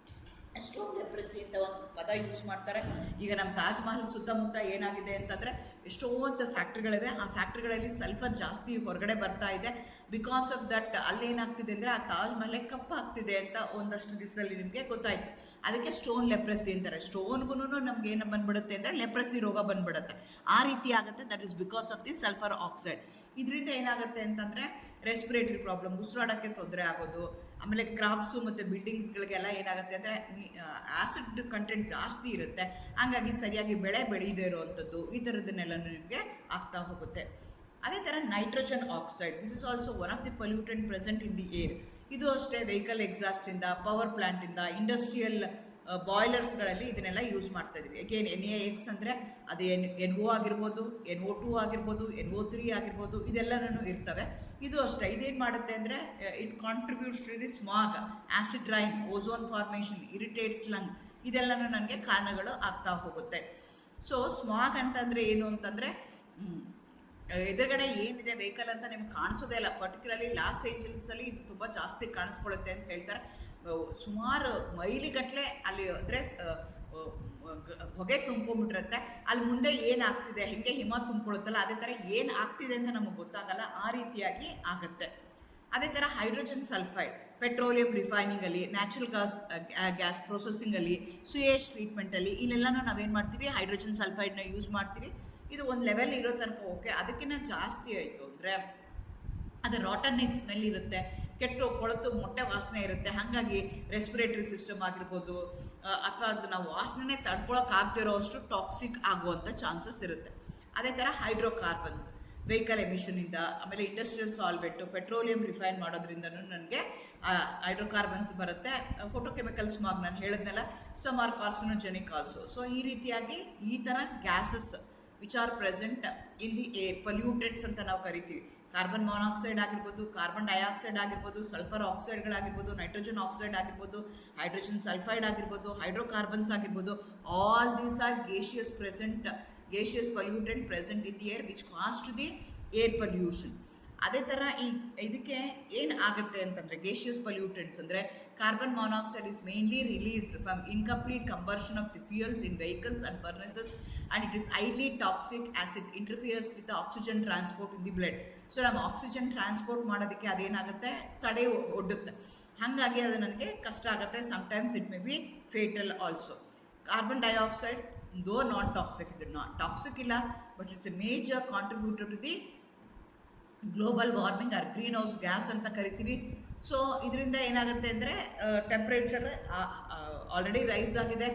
ಸ್ಟೋನ್ ಲೆಪ್ರಸಿ ಅಂತ ಒಂದು ಪದ ಯೂಸ್ ಮಾಡ್ತಾರೆ. ಈಗ ನಮ್ಮ ತಾಜ್ ಮಹಲ್ ಸುತ್ತಮುತ್ತ ಏನಾಗಿದೆ ಅಂತಂದರೆ ಎಷ್ಟೊಂದು ಫ್ಯಾಕ್ಟ್ರಿಗಳಿವೆ. ಆ ಫ್ಯಾಕ್ಟ್ರಿಗಳಲ್ಲಿ ಸಲ್ಫರ್ ಜಾಸ್ತಿ ಹೊರಗಡೆ ಬರ್ತಾ ಇದೆ. ಬಿಕಾಸ್ ಆಫ್ ದಟ್ ಅಲ್ಲೇನಾಗ್ತಿದೆ ಅಂದರೆ ಆ ತಾಜ್ ಮಹಲ್ ಕಪ್ಪಾಗ್ತಿದೆ ಅಂತ ಒಂದಷ್ಟು ದಿವಸದಲ್ಲಿ ನಿಮಗೆ ಗೊತ್ತಾಯಿತು. ಅದಕ್ಕೆ ಸ್ಟೋನ್ ಲೆಪ್ರಸಿ ಅಂತಾರೆ. ಸ್ಟೋನ್ಗೂ ನಮ್ಗೆ ಏನು ಬಂದ್ಬಿಡುತ್ತೆ ಅಂದರೆ ಲೆಪ್ರಸಿ ರೋಗ ಬಂದ್ಬಿಡುತ್ತೆ. ಆ ರೀತಿ ಆಗುತ್ತೆ. That is because of the sulphur oxide. ಇದರಿಂದ ಏನಾಗುತ್ತೆ ಅಂತಂದರೆ ರೆಸ್ಪಿರೇಟರಿ ಪ್ರಾಬ್ಲಮ್, ಉಸಿರಾಡೋಕ್ಕೆ ತೊಂದರೆ ಆಗೋದು. ಆಮೇಲೆ ಕ್ರಾಫ್ಟ್ಸು ಮತ್ತು ಬಿಲ್ಡಿಂಗ್ಸ್ಗಳಿಗೆಲ್ಲ ಏನಾಗುತ್ತೆ ಅಂದರೆ ಆ್ಯಸಿಡ್ ಕಂಟೆಂಟ್ ಜಾಸ್ತಿ ಇರುತ್ತೆ. ಹಾಗಾಗಿ ಸರಿಯಾಗಿ ಬೆಳೆ ಬೆಳೆಯದೇ ಇರುವಂಥದ್ದು, ಈ ಥರದನ್ನೆಲ್ಲ ನಿಮಗೆ ಆಗ್ತಾ ಹೋಗುತ್ತೆ. ಅದೇ ಥರ nitrogen oxide, this is also one of the pollutant present in the air. ಇದು ಅಷ್ಟೇ ವೆಹಿಕಲ್ ಎಕ್ಸಾಸ್ಟಿಂದ, ಪವರ್ ಪ್ಲ್ಯಾಂಟಿಂದ, ಇಂಡಸ್ಟ್ರಿಯಲ್ ಬಾಯ್ಲರ್ಸ್ಗಳಲ್ಲಿ ಇದನ್ನೆಲ್ಲ ಯೂಸ್ ಮಾಡ್ತಾ ಇದ್ದೀವಿ. ಅಗೇನ್ NaX ಅಂದರೆ ಅದು NO ಆಗಿರ್ಬೋದು, NO2 ಆಗಿರ್ಬೋದು, NO3 ಆಗಿರ್ಬೋದು, ಇದೆಲ್ಲನೂ ಇರ್ತವೆ. ಇದು ಅಷ್ಟೇ. ಇದೇನು ಮಾಡುತ್ತೆ ಅಂದರೆ it contributes to the smog, acid rain, ozone formation, irritates lung, ಇದೆಲ್ಲನೂ ನನಗೆ ಕಾರಣಗಳು ಆಗ್ತಾ ಹೋಗುತ್ತೆ. ಸೊ ಸ್ಮಾಗ್ ಅಂತಂದರೆ ಏನು ಅಂತಂದರೆ ಎದುರುಗಡೆ ಏನಿದೆ ವೆಹಿಕಲ್ ಅಂತ ನಿಮ್ಗೆ ಕಾಣಿಸೋದೇ ಇಲ್ಲ. ಪರ್ಟಿಕ್ಯುಲರ್ಲಿ ಲಾಸ್ ಏಂಜಲ್ಸಲ್ಲಿ ಇದು ತುಂಬ ಜಾಸ್ತಿ ಕಾಣಿಸ್ಕೊಳ್ಳುತ್ತೆ ಅಂತ ಹೇಳ್ತಾರೆ. ಸುಮಾರು ಮೈಲಿಗಟ್ಟಲೆ ಅಲ್ಲಿ ಅಂದರೆ ಹೊಗೆ ತುಂಬ್ಕೊಂಡ್ಬಿಟ್ಟಿರುತ್ತೆ. ಅಲ್ಲಿ ಮುಂದೆ ಏನಾಗ್ತಿದೆ, ಹೇಗೆ ಹಿಮ ತುಂಬ್ಕೊಳುತ್ತಲ್ಲ ಅದೇ ಥರ ಏನು ಆಗ್ತಿದೆ ಅಂತ ನಮಗೆ ಗೊತ್ತಾಗಲ್ಲ. ಆ ರೀತಿಯಾಗಿ ಆಗುತ್ತೆ. ಅದೇ ಥರ ಹೈಡ್ರೋಜನ್ ಸಲ್ಫೈಡ್ ಪೆಟ್ರೋಲಿಯಂ ರಿಫೈನಿಂಗಲ್ಲಿ, ನ್ಯಾಚುರಲ್ ಗ್ಯಾಸ್ ಪ್ರೊಸೆಸಿಂಗಲ್ಲಿ, ಸುಯೇಜ್ ಟ್ರೀಟ್ಮೆಂಟಲ್ಲಿ, ಇಲ್ಲೆಲ್ಲನೂ ನಾವೇನು ಮಾಡ್ತೀವಿ, ಹೈಡ್ರೋಜನ್ ಸಲ್ಫೈಡ್ನ ಯೂಸ್ ಮಾಡ್ತೀವಿ. ಇದು ಒಂದು ಲೆವೆಲ್ ಇರೋ ತನಕ ಓಕೆ. ಅದಕ್ಕಿಂತ ಜಾಸ್ತಿ ಆಯಿತು ಅಂದರೆ ಅದು ರಾಟನ್ ಎಗ್ ಸ್ಮೆಲ್ ಇರುತ್ತೆ, ಕೆಟ್ಟು ಕೊಳೆತು ಮೊಟ್ಟೆ ವಾಸನೆ ಇರುತ್ತೆ. ಹಾಗಾಗಿ ರೆಸ್ಪಿರೇಟರಿ ಸಿಸ್ಟಮ್ ಆಗಿರ್ಬೋದು ಅಥವಾ ಅದು ನಾವು ವಾಸನೆ ತಡ್ಕೊಳಕ್ಕಾಗದಿರೋ ಅಷ್ಟು ಟಾಕ್ಸಿಕ್ ಆಗುವಂಥ ಚಾನ್ಸಸ್ ಇರುತ್ತೆ. ಅದೇ ಥರ ಹೈಡ್ರೋಕಾರ್ಬನ್ಸ್ ವೆಹಿಕಲ್ ಎಮಿಷನಿಂದ, ಆಮೇಲೆ ಇಂಡಸ್ಟ್ರಿಯಲ್ ಸಾಲ್ವೆಂಟು, ಪೆಟ್ರೋಲಿಯಂ ರಿಫೈನ್ ಮಾಡೋದ್ರಿಂದನೂ ನನಗೆ ಹೈಡ್ರೋಕಾರ್ಬನ್ಸ್ ಬರುತ್ತೆ. ಫೋಟೋಕೆಮಿಕಲ್ ಸ್ಮಾಗ್ ನಾನು ಹೇಳಿದ್ನಲ್ಲ, some are carcinogenic also. So ಈ ರೀತಿಯಾಗಿ ಈ ಥರ gases which are present in the air, pollutants ಅಂತ ನಾವು ಕರಿತೀವಿ. ಕಾರ್ಬನ್ ಮಾನಾಕ್ಸೈಡ್ ಆಗಿರ್ಬೋದು, ಕಾರ್ಬನ್ ಡೈಆಕ್ಸೈಡ್ ಆಗಿರ್ಬೋದು, ಸಲ್ಫರ್ ಆಕ್ಸೈಡ್ಗಳಾಗಿರ್ಬೋದು, ನೈಟ್ರೋಜನ್ ಆಕ್ಸೈಡ್ ಆಗಿರ್ಬೋದು, ಹೈಡ್ರೋಜನ್ ಸಲ್ಫೈಡ್ ಆಗಿರ್ಬೋದು, ಹೈಡ್ರೋಕಾರ್ಬನ್ಸ್ ಆಗಿರ್ಬೋದು, all these are gaseous pollutant present in the air which cause to the air pollution. ಅದೇ ಥರ ಇದಕ್ಕೆ ಏನು ಆಗುತ್ತೆ ಅಂತಂದರೆ ಗೇಷಿಯಸ್ ಪೊಲ್ಯೂಟೆಂಟ್ಸ್ ಅಂದರೆ carbon monoxide is mainly released from incomplete combustion of the fuels in vehicles and furnaces and it is highly toxic as it interferes with oxygen transport in the blood. So ನಮ್ಮ ಆಕ್ಸಿಜನ್ ಟ್ರಾನ್ಸ್ಪೋರ್ಟ್ ಮಾಡೋದಕ್ಕೆ ಅದೇನಾಗುತ್ತೆ, ತಡೆ ಒಡ್ಡುತ್ತೆ. ಹಾಗಾಗಿ ಅದು ನನಗೆ ಕಷ್ಟ ಆಗುತ್ತೆ. Sometimes it may be fatal also. Carbon dioxide though not toxic, ಇದು ನಾಟ್ ಟಾಕ್ಸಿಕ್ ಇಲ್ಲ, but it's a major contributor to the global warming are greenhouse gas ಅಂತ ಕರಿತೀವಿ. ಸೊ ಇದರಿಂದ ಏನಾಗುತ್ತೆ ಅಂದರೆ ಟೆಂಪ್ರೇಚರ್ ಆಲ್ರೆಡಿ ರೈಸ್ ಆಗಿದೆ.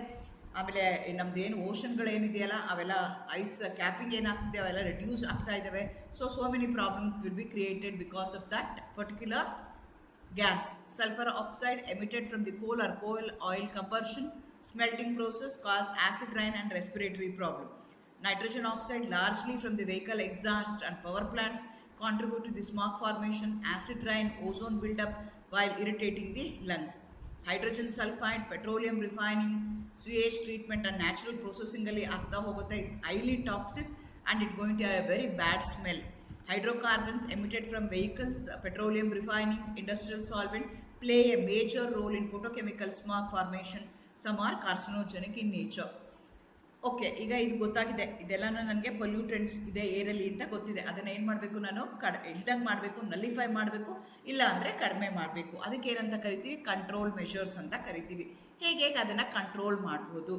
ಆಮೇಲೆ ನಮ್ಮದೇನು ಓಷನ್ಗಳೇನಿದೆಯಲ್ಲ ಅವೆಲ್ಲ ಐಸ್ ಕ್ಯಾಪಿಂಗ್ ಏನಾಗ್ತಿದೆ ಅವೆಲ್ಲ ರೆಡ್ಯೂಸ್ ಆಗ್ತಾ ಇದ್ದಾವೆ. So many problems will be created because of that particular gas. Sulphur oxide emitted from the coal or coal oil combustion smelting process cause acid rain and respiratory problem. Nitrogen oxide largely from the vehicle exhaust and power plants contribute to the smog formation, acid rain, ozone buildup while irritating the lungs. Hydrogen sulfide, petroleum refining, sewage treatment and natural processing alli agta hogutte is highly toxic and it going to have a very bad smell. Hydrocarbons emitted from vehicles, petroleum refining, industrial solvent play a major role in photochemical smog formation. Some are carcinogenic in nature. Okay, ಈಗ ಇದು ಗೊತ್ತಾಗಿದೆ. ಇದೆಲ್ಲನೂ ನನಗೆ ಪೊಲ್ಯೂಟೆಂಟ್ಸ್ ಇದೆ ಏರಲ್ಲಿ ಅಂತ ಗೊತ್ತಿದೆ. ಅದನ್ನು ಏನು ಮಾಡಬೇಕು, ನಾನು ಇಲ್ದಂಗೆ ಮಾಡಬೇಕು, ನಲ್ಲಿಫೈ ಮಾಡಬೇಕು, ಇಲ್ಲ ಅಂದರೆ ಕಡಿಮೆ ಮಾಡಬೇಕು. ಅದಕ್ಕೆ ಏನಂತ ಕರಿತೀವಿ, ಕಂಟ್ರೋಲ್ ಮೆಷರ್ಸ್ ಅಂತ ಕರಿತೀವಿ. ಹೇಗೆ ಅದನ್ನು ಕಂಟ್ರೋಲ್ ಮಾಡ್ಬೋದು.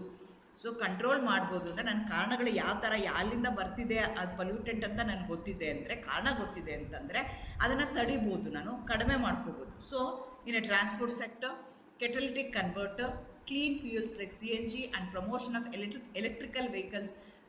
ಸೊ ಕಂಟ್ರೋಲ್ ಮಾಡ್ಬೋದು ಅಂದರೆ ನನ್ನ ಕಾರಣಗಳು ಯಾವ ಥರ ಯಾರಿಂದ ಬರ್ತಿದೆ ಅದು ಪೊಲ್ಯೂಟೆಂಟ್ ಅಂತ ನನಗೆ ಗೊತ್ತಿದೆ ಅಂದರೆ, ಕಾರಣ ಗೊತ್ತಿದೆ ಅಂತಂದರೆ ಅದನ್ನು ತಡಿಬೋದು, ನಾನು ಕಡಿಮೆ ಮಾಡ್ಕೋಬೋದು. So in a transport sector, catalytic converter, clean fuels like CNG and promotion of electrical vehicles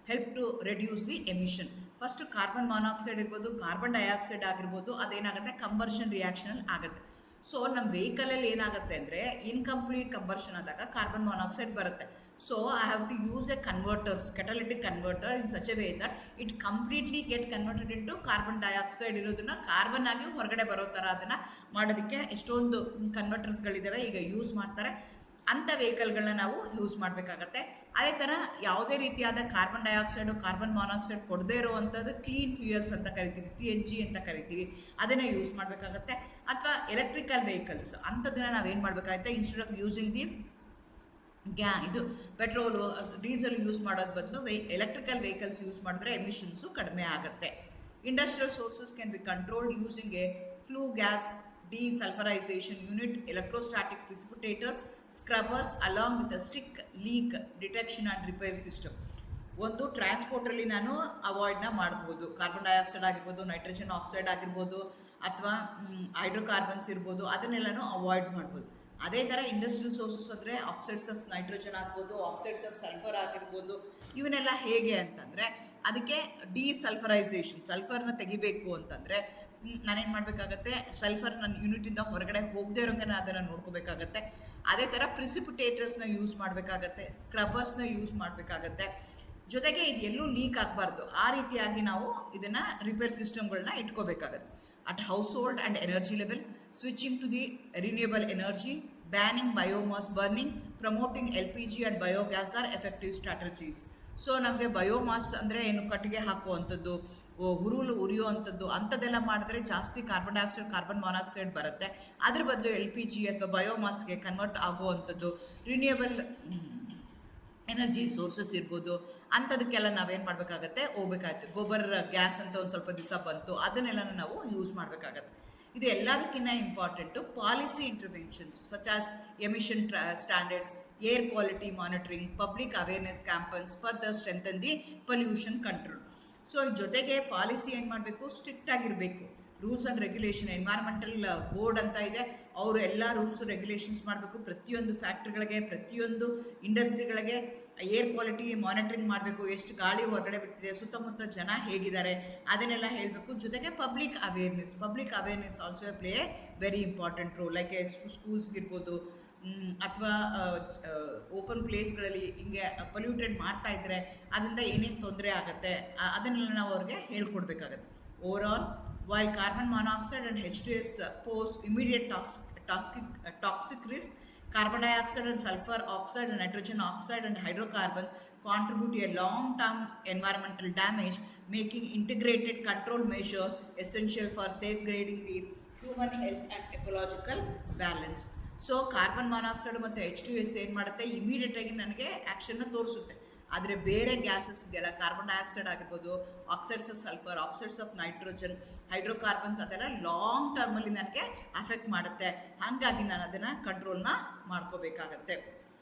help to reduce the emission. First carbon monoxide ಇರ್ಬೋದು, ಕಾರ್ಬನ್ ಡೈಆಕ್ಸೈಡ್ ಆಗಿರ್ಬೋದು, ಅದೇನಾಗುತ್ತೆ ಕಂಬರ್ಷನ್ ರಿಯಾಕ್ಷನಲ್ಲಿ ಆಗುತ್ತೆ. ಸೊ ನಮ್ಮ ವೆಹಿಕಲಲ್ಲಿ ಏನಾಗುತ್ತೆ ಅಂದರೆ ಇನ್ಕಂಪ್ಲೀಟ್ ಕಂಬರ್ಷನ್ ಆದಾಗ ಕಾರ್ಬನ್ ಮಾನಾಕ್ಸೈಡ್ ಬರುತ್ತೆ. So I have to use a converters, catalytic converter in such a way that it completely get converted into carbon dioxide ಇರೋದನ್ನ ಕಾರ್ಬನ್ ಆಗಿ ಹೊರಗಡೆ ಬರೋ ಥರ ಅದನ್ನು ಮಾಡೋದಕ್ಕೆ ಎಷ್ಟೊಂದು ಕನ್ವರ್ಟರ್ಸ್ಗಳಿದ್ದಾವೆ, ಈಗ ಯೂಸ್ ಮಾಡ್ತಾರೆ. ಅಂಥ ವೆಹಿಕಲ್ಗಳನ್ನ ನಾವು ಯೂಸ್ ಮಾಡಬೇಕಾಗತ್ತೆ. ಅದೇ ಥರ ಯಾವುದೇ ರೀತಿಯಾದ ಕಾರ್ಬನ್ ಡೈಆಕ್ಸೈಡು, ಕಾರ್ಬನ್ ಮಾನಾಕ್ಸೈಡ್ ಕೊಡದೇ ಇರುವಂಥದ್ದು ಕ್ಲೀನ್ ಫ್ಯೂಯಲ್ಸ್ ಅಂತ ಕರಿತೀವಿ, CNG ಅಂತ ಕರಿತೀವಿ, ಅದನ್ನು ಯೂಸ್ ಮಾಡಬೇಕಾಗತ್ತೆ. ಅಥವಾ ಎಲೆಕ್ಟ್ರಿಕಲ್ ವೆಹಿಕಲ್ಸ್ ಅಂಥದ್ದನ್ನು ನಾವೇನು ಮಾಡಬೇಕಾಗುತ್ತೆ, ಇನ್ಸ್ಟೆಡ್ ಆಫ್ ಯೂಸಿಂಗ್ ದಿ ಇದು ಪೆಟ್ರೋಲು ಡೀಸೆಲ್ ಯೂಸ್ ಮಾಡೋದ್ ಬದಲು ಎಲೆಕ್ಟ್ರಿಕಲ್ ವೆಹಿಕಲ್ಸ್ ಯೂಸ್ ಮಾಡಿದ್ರೆ ಎಮಿಷನ್ಸು ಕಡಿಮೆ ಆಗುತ್ತೆ. Industrial sources can be controlled using a flue gas desulfurization unit, electrostatic precipitators, scrubbers along with a strict leak detection and repair system. ಒಂದು ಟ್ರಾನ್ಸ್ಪೋರ್ಟಲ್ಲಿ ನಾನು ಅವಾಯ್ಡ್ನ ಮಾಡ್ಬೋದು. ಕಾರ್ಬನ್ ಡೈಆಕ್ಸೈಡ್ ಆಗಿರ್ಬೋದು, ನೈಟ್ರೋಜನ್ ಆಕ್ಸೈಡ್ ಆಗಿರ್ಬೋದು, ಅಥವಾ ಹೈಡ್ರೋಕಾರ್ಬನ್ಸ್ ಇರ್ಬೋದು, ಅದನ್ನೆಲ್ಲನೂ ಅವಾಯ್ಡ್ ಮಾಡ್ಬೋದು. ಅದೇ ಥರ ಇಂಡಸ್ಟ್ರಿಯಲ್ ಸೋರ್ಸಸ್ ಅಂದರೆ ಆಕ್ಸೈಡ್ಸ್ ಆಫ್ ನೈಟ್ರೋಜನ್ ಆಗ್ಬೋದು, ಆಕ್ಸೈಡ್ಸ್ ಆಫ್ ಸಲ್ಫರ್ ಆಗಿರ್ಬೋದು. ಇವನ್ನೆಲ್ಲ ಹೇಗೆ ಅಂತಂದರೆ ಅದಕ್ಕೆ ಡಿಸಲ್ಫರೈಸೇಷನ್, ಸಲ್ಫರ್ನ ತೆಗಿಬೇಕು ಅಂತಂದರೆ ನಾನೇನು ಮಾಡಬೇಕಾಗತ್ತೆ, ಸಲ್ಫರ್ ನನ್ನ ಯೂನಿಟಿಂದ ಹೊರಗಡೆ ಹೋಗದೇ ಇರೋಂಗೆ ನಾನು ಅದನ್ನು ನೋಡ್ಕೋಬೇಕಾಗತ್ತೆ. ಅದೇ ಥರ ಪ್ರಿಸಿಪಿಟೇಟರ್ಸ್ನ ಯೂಸ್ ಮಾಡಬೇಕಾಗತ್ತೆ, ಸ್ಕ್ರಬ್ಬರ್ಸ್ನ ಯೂಸ್ ಮಾಡಬೇಕಾಗತ್ತೆ. ಜೊತೆಗೆ ಇದು ಎಲ್ಲೂ ಲೀಕ್ ಆಗಬಾರ್ದು, ಆ ರೀತಿಯಾಗಿ ನಾವು ಇದನ್ನು ರಿಪೇರ್ ಸಿಸ್ಟಮ್ಗಳನ್ನ ಇಟ್ಕೋಬೇಕಾಗತ್ತೆ. At household and energy level, switching to the renewable energy, banning biomass burning, promoting LPG and biogas are effective strategies. So ನಮಗೆ ಬಯೋಮಾಸ್ ಅಂದರೆ ಏನು, ಕಟ್ಟಿಗೆ ಹಾಕುವಂಥದ್ದು, ಹುರುಳು ಉರಿಯುವಂಥದ್ದು, ಅಂಥದ್ದೆಲ್ಲ ಮಾಡಿದ್ರೆ ಜಾಸ್ತಿ ಕಾರ್ಬನ್ ಡೈಆಕ್ಸೈಡ್, ಕಾರ್ಬನ್ ಮಾನಾಕ್ಸೈಡ್ ಬರುತ್ತೆ. ಅದ್ರ ಬದಲು LPG ಅಥವಾ ಬಯೋಮಾಸ್ಗೆ ಕನ್ವರ್ಟ್ ಆಗುವಂಥದ್ದು, ರಿನ್ಯೂಯಬಲ್ ಎನರ್ಜಿ ಸೋರ್ಸಸ್ ಇರ್ಬೋದು, ಅಂಥದಕ್ಕೆಲ್ಲ ನಾವೇನು ಮಾಡಬೇಕಾಗತ್ತೆ, ಹೋಗ್ಬೇಕಾಗುತ್ತೆ. ಗೊಬ್ಬರ ಗ್ಯಾಸ್ ಅಂತ ಒಂದು ಸ್ವಲ್ಪ ದಿವಸ ಬಂತು, ಅದನ್ನೆಲ್ಲ ನಾವು ಯೂಸ್ ಮಾಡಬೇಕಾಗತ್ತೆ. ಇದು ಎಲ್ಲದಕ್ಕಿಂತ important policy interventions such as emission standards, air quality monitoring, public awareness campaigns for the strengthen the pollution control. So ಜೊತೆಗೆ ಪಾಲಿಸಿ ಏನು ಮಾಡಬೇಕು, ಸ್ಟ್ರಿಕ್ಟ್ ಆಗಿರಬೇಕು. Rules and regulation, environmental board ಅಂತ ಇದೆ, ಅವರು ಎಲ್ಲ ರೂಲ್ಸು ರೆಗ್ಯುಲೇಷನ್ಸ್ ಮಾಡಬೇಕು. ಪ್ರತಿಯೊಂದು ಫ್ಯಾಕ್ಟ್ರಿಗಳಿಗೆ, ಪ್ರತಿಯೊಂದು ಇಂಡಸ್ಟ್ರಿಗಳಿಗೆ ಏರ್ ಕ್ವಾಲಿಟಿ ಮಾನಿಟರಿಂಗ್ ಮಾಡಬೇಕು. ಎಷ್ಟು ಗಾಳಿ ಹೊರಗಡೆ ಬಿಡ್ತಿದೆ, ಸುತ್ತಮುತ್ತ ಜನ ಹೇಗಿದ್ದಾರೆ, ಅದನ್ನೆಲ್ಲ ಹೇಳಬೇಕು. ಜೊತೆಗೆ public awareness also play a very important role. Like ಸ್ಕೂಲ್ಸ್ಗಿರ್ಬೋದು, ಅಥವಾ ಓಪನ್ ಪ್ಲೇಸ್ಗಳಲ್ಲಿ ಹಿಂಗೆ ಪೊಲ್ಯೂಟೆಡ್ ಮಾಡ್ತಾ ಇದ್ದರೆ ಅದರಿಂದ ಏನೇನು ತೊಂದರೆ ಆಗುತ್ತೆ ಅದನ್ನೆಲ್ಲ ನಾವು ಅವ್ರಿಗೆ ಹೇಳ್ಕೊಡ್ಬೇಕಾಗತ್ತೆ. Overall, while carbon monoxide and H2S pose immediate toxic risk, carbon dioxide and sulfur oxide and nitrogen oxide and hydrocarbons contribute to a long-term environmental damage, making integrated control measure essential for safeguarding the human health and ecological balance. So carbon monoxide ಮತ್ತು H2S ಏನು ಮಾಡುತ್ತೆ, ಇಮಿಡಿಯೇಟಾಗಿ ನನಗೆ ಆ್ಯಕ್ಷನ್ನ ತೋರಿಸುತ್ತೆ. ಆದರೆ ಬೇರೆ ಗ್ಯಾಸಸ್ ಇದೆಯಲ್ಲ, ಕಾರ್ಬನ್ ಡೈಆಕ್ಸೈಡ್ ಆಗಿರ್ಬೋದು, oxides of sulphur, oxides of nitrogen, hydrocarbons, ಅದೆಲ್ಲ ಲಾಂಗ್ ಟರ್ಮಲ್ಲಿ ನನಗೆ ಅಫೆಕ್ಟ್ ಮಾಡುತ್ತೆ. ಹಾಗಾಗಿ ನಾನು ಅದನ್ನು ಕಂಟ್ರೋಲ್ನ ಮಾಡ್ಕೋಬೇಕಾಗತ್ತೆ.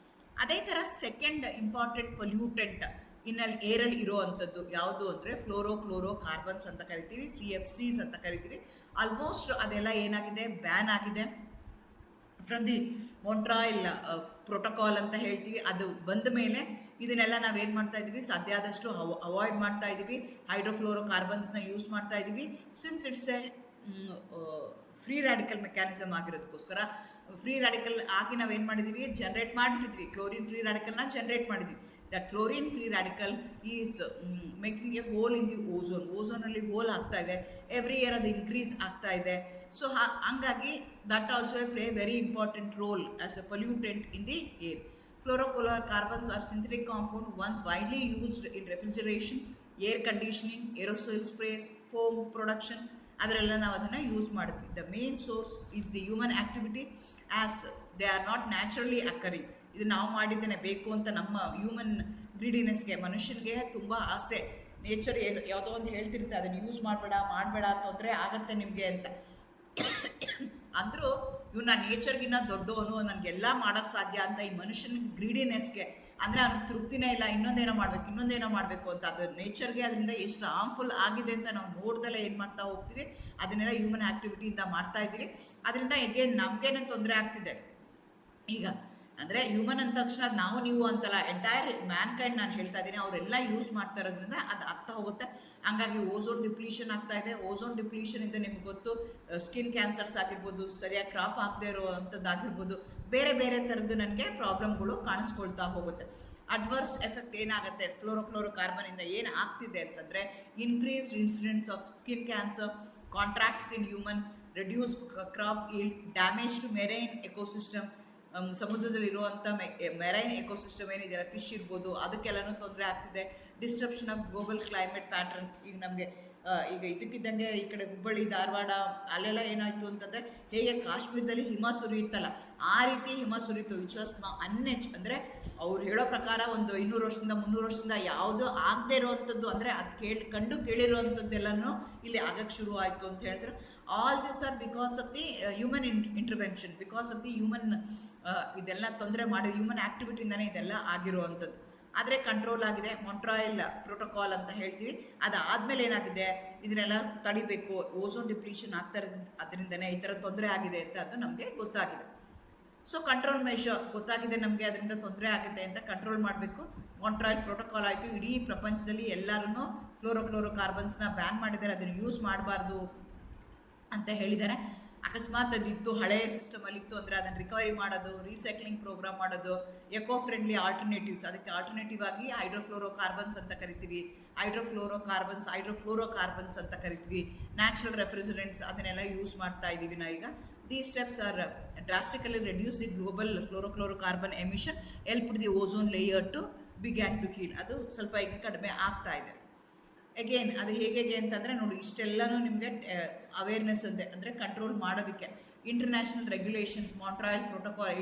ಅದೇ ಥರ ಸೆಕೆಂಡ್ ಇಂಪಾರ್ಟೆಂಟ್ ಪೊಲ್ಯೂಟೆಂಟ್ ಇನ್ನಲ್ಲಿ ಏರಲ್ಲಿ ಇರೋ ಅಂಥದ್ದು ಯಾವುದು ಅಂದರೆ ಫ್ಲೋರೋ ಕಾರ್ಬನ್ಸ್ ಅಂತ ಕರಿತೀವಿ, CFCs ಅಂತ ಕರಿತೀವಿ. ಆಲ್ಮೋಸ್ಟ್ ಅದೆಲ್ಲ ಏನಾಗಿದೆ, ಬ್ಯಾನ್ ಆಗಿದೆ. ಫ್ರಮ್ ದಿ ಮೊಂಟ್ರಾಯಿಲ್ ಪ್ರೋಟೋಕಾಲ್ ಅಂತ ಹೇಳ್ತೀವಿ, ಅದು ಬಂದ ಮೇಲೆ ಇದನ್ನೆಲ್ಲ ನಾವೇನು ಮಾಡ್ತಾ ಇದ್ದೀವಿ, ಸಾಧ್ಯ ಆದಷ್ಟು ಅವಾಯ್ಡ್ ಮಾಡ್ತಾ ಇದ್ದೀವಿ. ಹೈಡ್ರೋಫ್ಲೋರೋ ಕಾರ್ಬನ್ಸ್ನ ಯೂಸ್ ಮಾಡ್ತಾ ಇದ್ದೀವಿ. Since it's a free radical mechanism ಆಗಿರೋದಕ್ಕೋಸ್ಕರ ಫ್ರೀ ರ್ಯಾಡಿಕಲ್ ಆಗಿ ನಾವೇನು ಮಾಡಿದ್ದೀವಿ, ಜನ್ರೇಟ್ ಮಾಡಿಬಿಟ್ಟಿದ್ವಿ. ಕ್ಲೋರಿನ್ ಫ್ರೀ ರ್ಯಾಡಿಕಲ್ನ ಜನ್ರೇಟ್ ಮಾಡಿದ್ವಿ. That chlorine free radical is making a hole in the ಓಝೋನಲ್ಲಿ ಹೋಲ್ ಆಗ್ತಾ ಇದೆ. ಎವ್ರಿ ಇಯರ್ ಅದು ಇನ್ಕ್ರೀಸ್ ಆಗ್ತಾ ಇದೆ. ಸೊ ಹಂಗಾಗಿ that also play very important role as A pollutant in the air. Fluorocarbons are synthetic compound once widely used in refrigeration, air conditioning, aerosol sprays, foam production. ಅದರೆಲ್ಲ ನಾವು ಅದನ್ನು ಯೂಸ್ ಮಾಡಿದ್ವಿ. The main source is the human activity as they are not naturally occurring. ಇದು ನಾವು ಮಾಡಿದ್ದೇನೆ ಬೇಕು ಅಂತ ನಮ್ಮ ಹ್ಯೂಮನ್ ಗ್ರೀಡಿನೆಸ್ಗೆ, ಮನುಷ್ಯನಿಗೆ ತುಂಬ ಆಸೆ. ನೇಚರ್ ಯಾವುದೋ ಒಂದು ಹೇಳ್ತಿರುತ್ತೆ, ಅದನ್ನು ಯೂಸ್ ಮಾಡಬೇಡ ತೊಂದರೆ ಆಗತ್ತೆ ನಿಮಗೆ ಅಂತ. ಅಂದರೂ ಇವನ್ನ ನೇಚರ್ಗಿನ್ನ ದೊಡ್ಡವನು, ನನಗೆಲ್ಲ ಮಾಡೋಕ್ಕೆ ಸಾಧ್ಯ ಅಂತ ಈ ಮನುಷ್ಯನ ಗ್ರೀಡಿನೆಸ್ಗೆ, ಅಂದರೆ ಅವ್ನಿಗೆ ತೃಪ್ತಿನೇ ಇಲ್ಲ, ಇನ್ನೊಂದೇನೋ ಮಾಡಬೇಕು ಅಂತ. ಅದು ನೇಚರ್ಗೆ ಅದರಿಂದ ಎಷ್ಟು ಹಾರ್ಮ್ಫುಲ್ ಆಗಿದೆ ಅಂತ ನಾವು ನೋಡ್ದಲ್ಲೇ ಏನು ಮಾಡ್ತಾ ಹೋಗ್ತೀವಿ, ಅದನ್ನೆಲ್ಲ ಹ್ಯೂಮನ್ ಆ್ಯಕ್ಟಿವಿಟಿಯಿಂದ ಮಾಡ್ತಾ ಇದ್ದೀವಿ. ಅದರಿಂದ ಎಗೇನ್ ನಮಗೇನೆ ತೊಂದರೆ ಆಗ್ತಿದೆ. ಈಗ ಅಂದರೆ ಹ್ಯೂಮನ್ ಅಂದ ತಕ್ಷಣ ನಾವು ನೀವು ಅಂತಲ್ಲ, ಎಂಟೈರ್ ಮ್ಯಾನ್ಕೈಂಡ್ ನಾನು ಹೇಳ್ತಾ ಇದ್ದೀನಿ, ಅವರೆಲ್ಲ ಯೂಸ್ ಮಾಡ್ತಾ ಇರೋದ್ರಿಂದ ಅದು ಆಗ್ತಾ ಹೋಗುತ್ತೆ. ಹಂಗಾಗಿ ಓಝೋನ್ ಡಿಪ್ಲೀಷನ್ ಆಗ್ತಾ ಇದೆ. ಓಝೋನ್ ಡಿಪ್ಲೀಷನಿಂದ ನಿಮ್ಗೆ ಗೊತ್ತು, ಸ್ಕಿನ್ ಕ್ಯಾನ್ಸರ್ಸ್ ಆಗಿರ್ಬೋದು, ಸರಿಯಾಗಿ ಕ್ರಾಪ್ ಆಗದೆ ಇರೋವಂಥದ್ದಾಗಿರ್ಬೋದು, ಬೇರೆ ಬೇರೆ ಥರದ್ದು ನನಗೆ ಪ್ರಾಬ್ಲಮ್ಗಳು ಕಾಣಿಸ್ಕೊಳ್ತಾ ಹೋಗುತ್ತೆ. ಅಡ್ವರ್ಸ್ ಎಫೆಕ್ಟ್ ಏನಾಗುತ್ತೆ ಫ್ಲೋರೋ ಕಾರ್ಬನಿಂದ ಏನು ಆಗ್ತಿದೆ ಅಂತಂದರೆ, increased incidence of skin cancer, contracts in human, reduce crop yield, damage to marine ecosystem. ಸಮುದ್ರದಲ್ಲಿರುವಂಥ ಮೆರೈನ್ ಎಕೋಸಿಸ್ಟಮ್ ಏನಿದೆಯಲ್ಲ, ಫಿಶ್ ಇರ್ಬೋದು, ಅದಕ್ಕೆಲ್ಲನೂ ತೊಂದರೆ ಆಗ್ತಿದೆ. Disruption of global climate pattern. ಈಗ ನಮಗೆ ಈಗ ಇದಕ್ಕಿದ್ದಂಗೆ ಈ ಕಡೆ ಹುಬ್ಬಳ್ಳಿ ಧಾರವಾಡ ಅಲ್ಲೆಲ್ಲ ಏನಾಯಿತು ಅಂತಂದರೆ, ಹೇಗೆ ಕಾಶ್ಮೀರದಲ್ಲಿ ಹಿಮ ಸುರಿಯುತ್ತಲ್ಲ ಆ ರೀತಿ ಹಿಮ ಸುರಿಯಿತು. ವಿಚ್ ವಾಸ್ ಅಂದರೆ ಅವ್ರು ಹೇಳೋ ಪ್ರಕಾರ ಒಂದು 200 ವರ್ಷದಿಂದ 300 ವರ್ಷದಿಂದ ಯಾವುದೋ ಆಗದೆ ಇರೋವಂಥದ್ದು, ಅಂದರೆ ಅದು ಕಂಡು ಕೇಳಿರುವಂಥದ್ದೆಲ್ಲನೂ ಇಲ್ಲಿ ಆಗಕ್ಕೆ ಶುರು ಆಯಿತು ಅಂತ ಹೇಳ್ತಾರೆ. All this are because of the human intervention, because of the human ಇದೆಲ್ಲ ತೊಂದರೆ ಮಾಡಿ ಹ್ಯೂಮನ್ ಆ್ಯಕ್ಟಿವಿಟಿಯಿಂದನೇ ಇದೆಲ್ಲ ಆಗಿರುವಂಥದ್ದು. ಆದರೆ ಕಂಟ್ರೋಲ್ ಆಗಿದೆ. ಮಾಂಟ್ರಿಯಲ್ ಪ್ರೋಟೋಕಾಲ್ ಅಂತ ಹೇಳ್ತೀವಿ. ಅದಾದಮೇಲೆ ಏನಾಗಿದೆ, ಇದನ್ನೆಲ್ಲ ತಡಿಬೇಕು, ಓಝೋನ್ ಡಿಪ್ಲೀಷನ್ ಆಗ್ತಾ ಅದರಿಂದನೇ ಈ ಥರ ತೊಂದರೆ ಆಗಿದೆ ಅಂತ ಅದು ನಮಗೆ ಗೊತ್ತಾಗಿದೆ. ಸೊ ಕಂಟ್ರೋಲ್ ಮೆಷರ್ ಗೊತ್ತಾಗಿದೆ ನಮಗೆ, ಅದರಿಂದ ತೊಂದರೆ ಆಗುತ್ತೆ ಅಂತ ಕಂಟ್ರೋಲ್ ಮಾಡಬೇಕು. ಮಾಂಟ್ರಿಯಲ್ ಪ್ರೋಟೋಕಾಲ್ ಆಯಿತು. ಇಡೀ ಪ್ರಪಂಚದಲ್ಲಿ ಎಲ್ಲರೂ ಫ್ಲೋರೋ ಕಾರ್ಬನ್ಸ್ನ ಬ್ಯಾನ್ ಮಾಡಿದ್ದಾರೆ, ಅದನ್ನು ಯೂಸ್ ಮಾಡಬಾರ್ದು ಅಂತ ಹೇಳಿದ್ದಾರೆ. ಅಕಸ್ಮಾತ್ ಅದಿತ್ತು ಹಳೆಯ ಸಿಸ್ಟಮಲ್ಲಿ ಇತ್ತು ಅಂದರೆ ಅದನ್ನು ರಿಕವರಿ ಮಾಡೋದು, ರೀಸೈಕ್ಲಿಂಗ್ ಪ್ರೋಗ್ರಾಮ್ ಮಾಡೋದು, ಎಕೋ ಫ್ರೆಂಡ್ಲಿ ಆಲ್ಟರ್ನೇಟಿವ್ಸ್, ಅದಕ್ಕೆ ಆಲ್ಟರ್ನೇಟಿವ್ ಆಗಿ ಹೈಡ್ರೋಫ್ಲೋರೋ ಕಾರ್ಬನ್ಸ್ ಅಂತ ಕರಿತೀವಿ, ಹೈಡ್ರೋಫ್ಲೋರೋ ಕಾರ್ಬನ್ಸ್ ಅಂತ ಕರಿತೀವಿ, ನ್ಯಾಚುರಲ್ ರೆಫ್ರಿಜರೆಂಟ್ಸ್, ಅದನ್ನೆಲ್ಲ ಯೂಸ್ ಮಾಡ್ತಾ ಇದ್ದೀವಿ ನಾವೀಗ. These steps are drastically reduce the global fluorocarbon emission, help the ozone layer to began to heal. ಅದು ಸ್ವಲ್ಪ ಈಗ ಕಡಿಮೆ ಆಗ್ತಾ ಇದೆ. ಅಗೇನ್ ಅದು ಹೇಗೆ ಅಂತಂದರೆ ನೋಡಿ, ಇಷ್ಟೆಲ್ಲನೂ ನಿಮಗೆ ಅವೇರ್ನೆಸ್ ಅಂದರೆ ಕಂಟ್ರೋಲ್ ಮಾಡೋದಕ್ಕೆ ಇಂಟರ್ನ್ಯಾಷನಲ್ ರೆಗ್ಯುಲೇಷನ್ ಮಾಂಟ್ರಿಯಲ್ ಪ್ರೋಟೋಕಾಲ್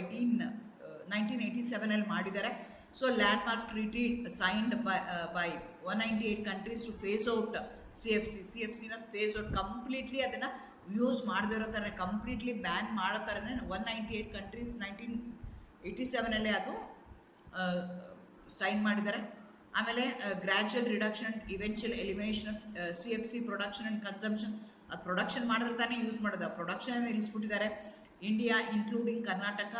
1987 ಮಾಡಿದ್ದಾರೆ. So landmark treaty signed by 198 countries to phase out CFCನ ಫೇಸ್ ಔಟ್ ಕಂಪ್ಲೀಟ್ಲಿ, ಅದನ್ನು ಯೂಸ್ ಮಾಡದಿರೋ ಥರ ಕಂಪ್ಲೀಟ್ಲಿ ಬ್ಯಾನ್ ಮಾಡೋ ಥರನೇ 198 ಕಂಟ್ರೀಸ್ 1987 ಅದು ಸೈನ್ ಮಾಡಿದ್ದಾರೆ. ಆಮೇಲೆ gradual reduction and eventual elimination of CFC production and consumption. ಅದು ಪ್ರೊಡಕ್ಷನ್ ಮಾಡಿದ್ರೆ ತಾನೇ ಯೂಸ್ ಮಾಡೋದು, ಪ್ರೊಡಕ್ಷನ್ ನಿಲ್ಲಿಸ್ಬಿಟ್ಟಿದ್ದಾರೆ. India including Karnataka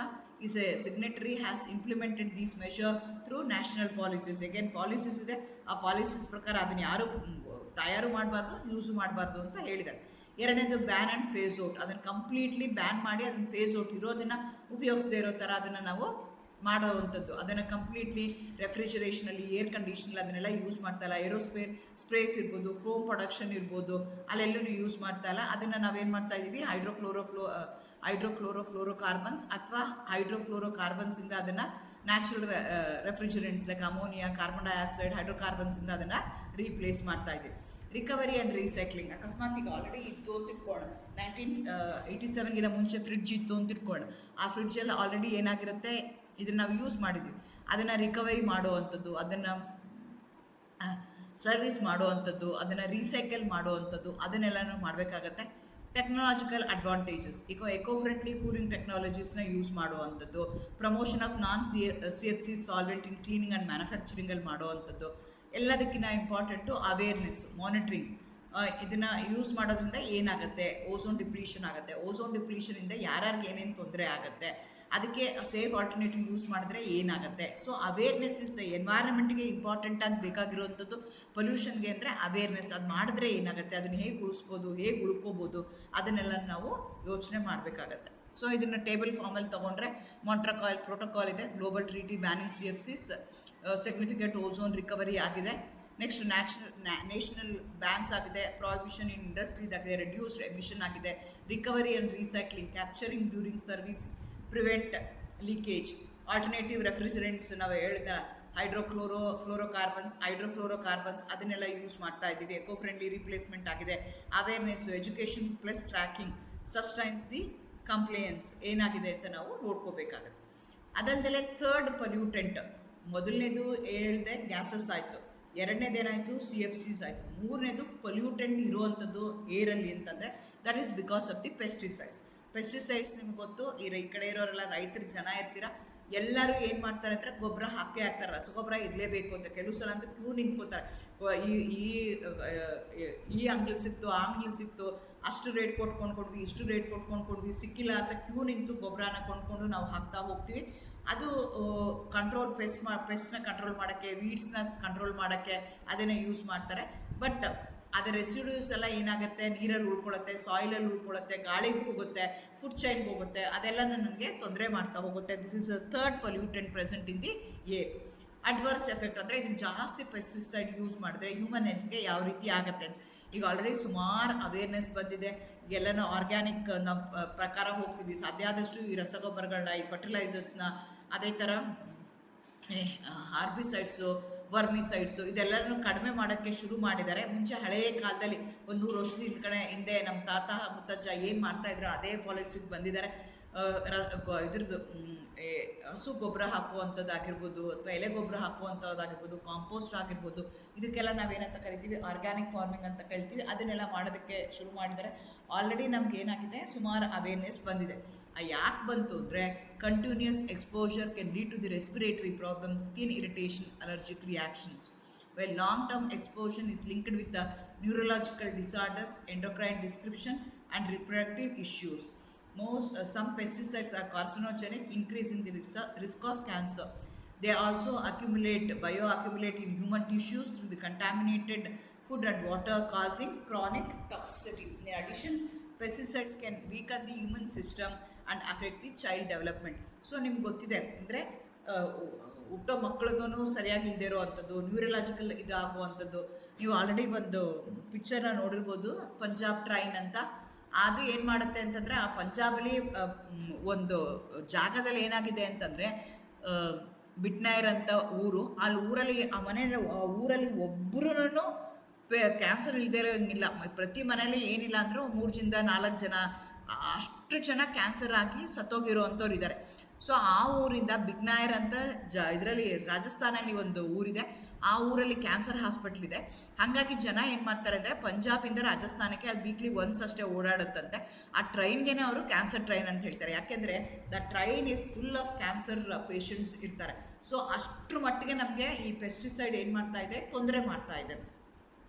is a signatory has implemented these measure through national policies. Again policies ಇದೆ, ಆ ಪಾಲಿಸೀಸ್ ಪ್ರಕಾರ ಅದನ್ನು ಯಾರು ತಯಾರು ಮಾಡಬಾರ್ದು, ಯೂಸ್ ಮಾಡಬಾರ್ದು ಅಂತ ಹೇಳಿದ್ದಾರೆ. ಎರಡನೇದು ಬ್ಯಾನ್ ಆ್ಯಂಡ್ ಫೇಸ್ ಔಟ್, ಅದನ್ನು ಕಂಪ್ಲೀಟ್ಲಿ ಬ್ಯಾನ್ ಮಾಡಿ ಅದನ್ನು ಫೇಸ್ ಔಟ್ ಇರೋದನ್ನು ಉಪಯೋಗಿಸದೇ ಇರೋ ಥರ ಅದನ್ನು ನಾವು ಮಾಡೋವಂಥದ್ದು. ಅದನ್ನು ಕಂಪ್ಲೀಟ್ಲಿ ರೆಫ್ರಿಜರೇಷನಲ್ಲಿ, ಏರ್ ಕಂಡೀಷನಲ್ಲಿ ಅದನ್ನೆಲ್ಲ ಯೂಸ್ ಮಾಡ್ತಾ ಇಲ್ಲ. ಸ್ಪ್ರೇಸ್ ಇರ್ಬೋದು, ಫೋಮ್ ಪ್ರೊಡಕ್ಷನ್ ಇರ್ಬೋದು, ಅಲ್ಲೆಲ್ಲೂ ಯೂಸ್ ಮಾಡ್ತಾ ಇಲ್ಲ. ಅದನ್ನು ನಾವೇನು ಮಾಡ್ತಾ ಇದ್ದೀವಿ, ಹೈಡ್ರೋಕ್ಲೋರೋ ಕಾರ್ಬನ್ಸ್ ಅಥವಾ ಹೈಡ್ರೋಫ್ಲೋರೋ ಕಾರ್ಬನ್ಸಿಂದ ಅದನ್ನು natural refrigerants like ammonia, carbon dioxide, ಹೈಡ್ರೋಕಾರ್ಬನ್ಸಿಂದ ಅದನ್ನು ರೀಪ್ಲೇಸ್ ಮಾಡ್ತಾ ಇದ್ದೀವಿ. ರಿಕವರಿ ಆ್ಯಂಡ್ ರೀಸೈಕ್ಲಿಂಗ್, ಅಕಸ್ಮಾತ್ ಈಗ ಆಲ್ರೆಡಿ ಇತ್ತು ಅಂತ ಇಟ್ಕೊಳ್ಳೋಣ, 1987 ಮುಂಚೆ ಫ್ರಿಡ್ಜ್ ಇತ್ತು ಅಂತ ಇಟ್ಕೊಳ್ಳೋಣ. ಆ ಫ್ರಿಡ್ಜಲ್ಲಿ ಆಲ್ರೆಡಿ ಏನಾಗಿರುತ್ತೆ, ಇದನ್ನು ನಾವು ಯೂಸ್ ಮಾಡಿದ್ದೀವಿ, ಅದನ್ನು ರಿಕವರಿ ಮಾಡುವಂಥದ್ದು, ಅದನ್ನು ಸರ್ವಿಸ್ ಮಾಡುವಂಥದ್ದು, ಅದನ್ನು ರೀಸೈಕಲ್ ಮಾಡುವಂಥದ್ದು, ಅದನ್ನೆಲ್ಲನೂ ಮಾಡಬೇಕಾಗತ್ತೆ. ಟೆಕ್ನಾಲಜಿಕಲ್ ಅಡ್ವಾಂಟೇಜಸ್, ಈಗ ಎಕೋ ಫ್ರೆಂಡ್ಲಿ ಕೂಲಿಂಗ್ ಟೆಕ್ನಾಲಜೀಸ್ನ ಯೂಸ್ ಮಾಡುವಂಥದ್ದು, promotion of CFC solvent in cleaning and ಮ್ಯಾನುಫ್ಯಾಕ್ಚರಿಂಗಲ್ಲಿ ಮಾಡುವಂಥದ್ದು. ಎಲ್ಲದಕ್ಕಿಂತ ಇಂಪಾರ್ಟೆಂಟು ಅವೇರ್ನೆಸ್ಸು, ಮಾನಿಟ್ರಿಂಗ್. ಇದನ್ನು ಯೂಸ್ ಮಾಡೋದ್ರಿಂದ ಏನಾಗುತ್ತೆ, ಓಝೋನ್ ಡಿಪ್ಲೀಷನ್ ಆಗುತ್ತೆ, ಓಝೋನ್ ಡಿಪ್ಲೀಷನಿಂದ ಯಾರ್ಯಾರಿಗೆ ಏನೇನು ತೊಂದರೆ ಆಗುತ್ತೆ, ಅದಕ್ಕೆ ಸೇಫ್ ಆಲ್ಟರ್ನೇಟಿವ್ ಯೂಸ್ ಮಾಡಿದ್ರೆ ಏನಾಗುತ್ತೆ. ಸೊ ಅವೇರ್ನೆಸ್ ಇಸ್ ದ ಎನ್ವೈರನ್ಮೆಂಟ್ಗೆ ಇಂಪಾರ್ಟೆಂಟಾಗಿ ಬೇಕಾಗಿರುವಂಥದ್ದು. ಪೊಲ್ಯೂಷನ್ಗೆ ಅಂದರೆ ಅವೇರ್ನೆಸ್, ಅದು ಮಾಡಿದ್ರೆ ಏನಾಗುತ್ತೆ, ಅದನ್ನು ಹೇಗೆ ಉಳಿಸ್ಬೋದು, ಹೇಗೆ ಉಳ್ಕೋಬೋದು, ಅದನ್ನೆಲ್ಲ ನಾವು ಯೋಚನೆ ಮಾಡಬೇಕಾಗತ್ತೆ. ಸೊ ಇದನ್ನು ಟೇಬಲ್ ಫಾರ್ಮಲ್ಲಿ ತೊಗೊಂಡ್ರೆ ಮಾಂಟ್ರಿಯಲ್ ಪ್ರೋಟೋಕಾಲ್ ಇದೆ, global treaty banning CFCs, significant ozone recovery ಆಗಿದೆ. ನೆಕ್ಸ್ಟ್ ನ್ಯಾಷನಲ್ ಬ್ಯಾನ್ಸ್ ಆಗಿದೆ, ಪ್ರಾಹಿಬಿಷನ್ ಇನ್ ಇಂಡಸ್ಟ್ರೀದಾಗಿದೆ, ರೆಡ್ಯೂಸ್ಡ್ ಎಮಿಷನ್ ಆಗಿದೆ, recovery and recycling, capturing during service, prevent leakage, alternative refrigerants, ನಾವು ಹೇಳಿದ ಹೈಡ್ರೋಫ್ಲೋರೋ ಕಾರ್ಬನ್ಸ್ ಅದನ್ನೆಲ್ಲ ಯೂಸ್ ಮಾಡ್ತಾ ಇದ್ದೀವಿ. ಎಕೋ ಫ್ರೆಂಡ್ಲಿ ರಿಪ್ಲೇಸ್ಮೆಂಟ್ ಆಗಿದೆ. Awareness, education plus tracking, sustains the compliance ಏನಾಗಿದೆ ಅಂತ ನಾವು ನೋಡ್ಕೋಬೇಕಾಗುತ್ತೆ. ಅದಲ್ಲದೆ ಥರ್ಡ್ ಪೊಲ್ಯೂಟೆಂಟ್, ಮೊದಲನೇದು ಹೇಳಿದೆ ಗ್ಯಾಸಸ್ ಆಯಿತು, ಎರಡನೇದೇನಾಯಿತು CFCs ಆಯಿತು, ಮೂರನೇದು ಪೊಲ್ಯೂಟೆಂಟ್ ಇರುವಂಥದ್ದು ಏರಲ್ಲಿ ಅಂತಂದರೆ that is because of the pesticides. ನಿಮಗೆ ಗೊತ್ತು, ಈ ಕಡೆ ಇರೋರೆಲ್ಲ ರೈತರು ಜನ ಇರ್ತೀರ, ಎಲ್ಲರೂ ಏನು ಮಾಡ್ತಾರೆ ಅಂದರೆ ಗೊಬ್ಬರ ಹಾಕ್ತಾರೆ, ರಸಗೊಬ್ಬರ ಇರಲೇಬೇಕು ಅಂತ. ಕೆಲವು ಸಲ ಅಂತೂ ಕ್ಯೂ ನಿಂತ್ಕೋತಾರೆ, ಈ ಅಂಗಡಿ ಸಿಕ್ತು, ಆ ಅಂಗಡಿ ಸಿಕ್ತು, ಅಷ್ಟು ರೇಟ್ ಕೊಟ್ಕೊಂಡ್ವಿ, ಇಷ್ಟು ರೇಟ್ ಕೊಟ್ಕೊಂಡ್ವಿ, ಸಿಕ್ಕಿಲ್ಲ ಅಂತ ಕ್ಯೂ ನಿಂತು ಗೊಬ್ಬರನ ಕೊಂಡ್ಕೊಂಡು ನಾವು ಹಾಕ್ತಾ ಹೋಗ್ತೀವಿ. ಅದು ಕಂಟ್ರೋಲ್ ಪೆಸ್ಟ್ನ ಕಂಟ್ರೋಲ್ ಮಾಡೋಕ್ಕೆ, ವೀಡ್ಸ್ನ ಕಂಟ್ರೋಲ್ ಮಾಡೋಕ್ಕೆ ಅದನ್ನೇ ಯೂಸ್ ಮಾಡ್ತಾರೆ. ಬಟ್ ಅದರ ರೆಸಿಡ್ಯೂಸ್ ಎಲ್ಲ ಏನಾಗುತ್ತೆ, ನೀರಲ್ಲಿ ಉಳ್ಕೊಳ್ಳುತ್ತೆ, ಸಾಯಿಲಲ್ಲಿ ಉಳ್ಕೊಳ್ಳುತ್ತೆ, ಗಾಳಿಗೆ ಹೋಗುತ್ತೆ, ಫುಡ್ ಚೈನ್ಗೆ ಹೋಗುತ್ತೆ, ಅದೆಲ್ಲ ನನಗೆ ತೊಂದರೆ ಮಾಡ್ತಾ ಹೋಗುತ್ತೆ. This is a third pollutant present in the air. Adverse effect ಅಂದರೆ ಇದನ್ನು ಜಾಸ್ತಿ ಪೆಸ್ಟಿಸೈಡ್ ಯೂಸ್ ಮಾಡಿದ್ರೆ ಹ್ಯೂಮನ್ ಹೆಲ್ತ್ಗೆ ಯಾವ ರೀತಿ ಆಗುತ್ತೆ. ಈಗ ಆಲ್ರೆಡಿ ಸುಮಾರು ಅವೇರ್ನೆಸ್ ಬಂದಿದೆ, ಎಲ್ಲನೂ ಆರ್ಗ್ಯಾನಿಕ್ ನಾವು ಪ್ರಕಾರ ಹೋಗ್ತೀವಿ. ಸಾಧ್ಯ ಆದಷ್ಟು ಈ ರಸಗೊಬ್ಬರಗಳನ್ನ, ಈ ಫರ್ಟಿಲೈಸರ್ಸ್ನ, ಅದೇ ಥರ ಹಾರ್ಬಿಸೈಡ್ಸು, ವರ್ಮಿಸೈಡ್ಸು ಇದೆಲ್ಲರನ್ನು ಕಡಿಮೆ ಮಾಡೋಕ್ಕೆ ಶುರು ಮಾಡಿದ್ದಾರೆ. ಮುಂಚೆ ಹಳೆಯ ಕಾಲದಲ್ಲಿ 100 ವರ್ಷದ ಹಿಂದೆ ನಮ್ಮ ತಾತ ಮುತ್ತಜ್ಜ ಏನು ಮಾಡ್ತಾಯಿದ್ರು ಅದೇ ಪಾಲಿಸಿಗೆ ಬಂದಿದ್ದಾರೆ. ಇದ್ರದ್ದು ಹಸು ಗೊಬ್ಬರ ಹಾಕುವಂಥದ್ದಾಗಿರ್ಬೋದು ಅಥವಾ ಎಲೆ ಗೊಬ್ಬರ ಹಾಕುವಂಥದ್ದಾಗಿರ್ಬೋದು, ಕಾಂಪೋಸ್ಟ್ ಆಗಿರ್ಬೋದು, ಇದಕ್ಕೆಲ್ಲ ನಾವೇನಂತ ಕರಿತೀವಿ ಆರ್ಗ್ಯಾನಿಕ್ ಫಾರ್ಮಿಂಗ್ ಅಂತ ಕರಿತೀವಿ. ಅದನ್ನೆಲ್ಲ ಮಾಡೋದಕ್ಕೆ ಶುರು ಮಾಡಿದರೆ ಆಲ್ರೆಡಿ ನಮ್ಗೆ ಏನಾಗಿದೆ ಸುಮಾರು ಅವೇರ್ನೆಸ್ ಬಂದಿದೆ. ಯಾಕೆ ಬಂತು ಅಂದರೆ continuous exposure can lead to the respiratory problem, skin irritation, allergic reactions. Where long-term exposure is linked with the neurological disorders, endocrine disruption and reproductive issues. Some pesticides are carcinogenic, increasing the risk of cancer. They also bioaccumulate in human tissues through the contaminated food and water, causing chronic toxicity. In addition, pesticides can weaken the immune system and affect the child development. So ನಿಮ್ಗೆ ಗೊತ್ತಿದೆ ಅಂದರೆ ಹುಟ್ಟೋ ಮಕ್ಳಿಗೂ ಸರಿಯಾಗಿ ಇಲ್ಲದೆ ಇರೋವಂಥದ್ದು, ನ್ಯೂರಲಾಜಿಕಲ್ ಇದಾಗುವಂಥದ್ದು. ನೀವು ಆಲ್ರೆಡಿ ಒಂದು ಪಿಕ್ಚರ್ನ ನೋಡಿರ್ಬೋದು, ಪಂಜಾಬ್ ಟ್ರೈನ್ ಅಂತ. ಅದು ಏನು ಮಾಡುತ್ತೆ ಅಂತಂದರೆ ಆ ಪಂಜಾಬಲ್ಲಿ ಒಂದು ಜಾಗದಲ್ಲಿ ಏನಾಗಿದೆ ಅಂತಂದರೆ ಬಿಟ್ನೈರ್ ಅಂತ ಊರು, ಅಲ್ಲಿ ಊರಲ್ಲಿ ಆ ಮನೆಯಲ್ಲಿ ಊರಲ್ಲಿ ಒಬ್ಬರೂ ಕ್ಯಾನ್ಸರ್ ಇಲ್ಲದೆ ಇರೋಂಗಿಲ್ಲ. ಪ್ರತಿ ಮನೇಲಿ ಏನಿಲ್ಲ ಅಂದರೂ 3-4 ಜನ ಅಷ್ಟು ಜನ ಕ್ಯಾನ್ಸರ್ ಆಗಿ ಸತ್ತೋಗಿರೋ ಅಂಥವ್ರು ಇದ್ದಾರೆ. ಸೊ ಆ ಊರಿಂದ ಬಿಗ್ನಾಯರ್ ಅಂತ ಇದರಲ್ಲಿ ರಾಜಸ್ಥಾನಲ್ಲಿ ಒಂದು ಊರಿದೆ. ಆ ಊರಲ್ಲಿ ಕ್ಯಾನ್ಸರ್ ಹಾಸ್ಪಿಟ್ಲ್ ಇದೆ. ಹಾಗಾಗಿ ಜನ ಏನು ಮಾಡ್ತಾರೆ ಅಂದರೆ ಪಂಜಾಬಿಂದ ರಾಜಸ್ಥಾನಕ್ಕೆ ಅದು ವೀಕ್ಲಿ ಒನ್ಸ್ ಅಷ್ಟೇ ಓಡಾಡುತ್ತಂತೆ. ಆ ಟ್ರೈನ್ಗೆ ಅವರು ಕ್ಯಾನ್ಸರ್ ಟ್ರೈನ್ ಅಂತ ಹೇಳ್ತಾರೆ. ಯಾಕೆಂದರೆ the train is full of cancer patients ಇರ್ತಾರೆ. ಸೊ ಅಷ್ಟರ ಮಟ್ಟಿಗೆ ನಮಗೆ ಈ ಪೆಸ್ಟಿಸೈಡ್ ಏನು ಮಾಡ್ತಾ ಇದೆ, ತೊಂದರೆ ಮಾಡ್ತಾ ಇದೆ.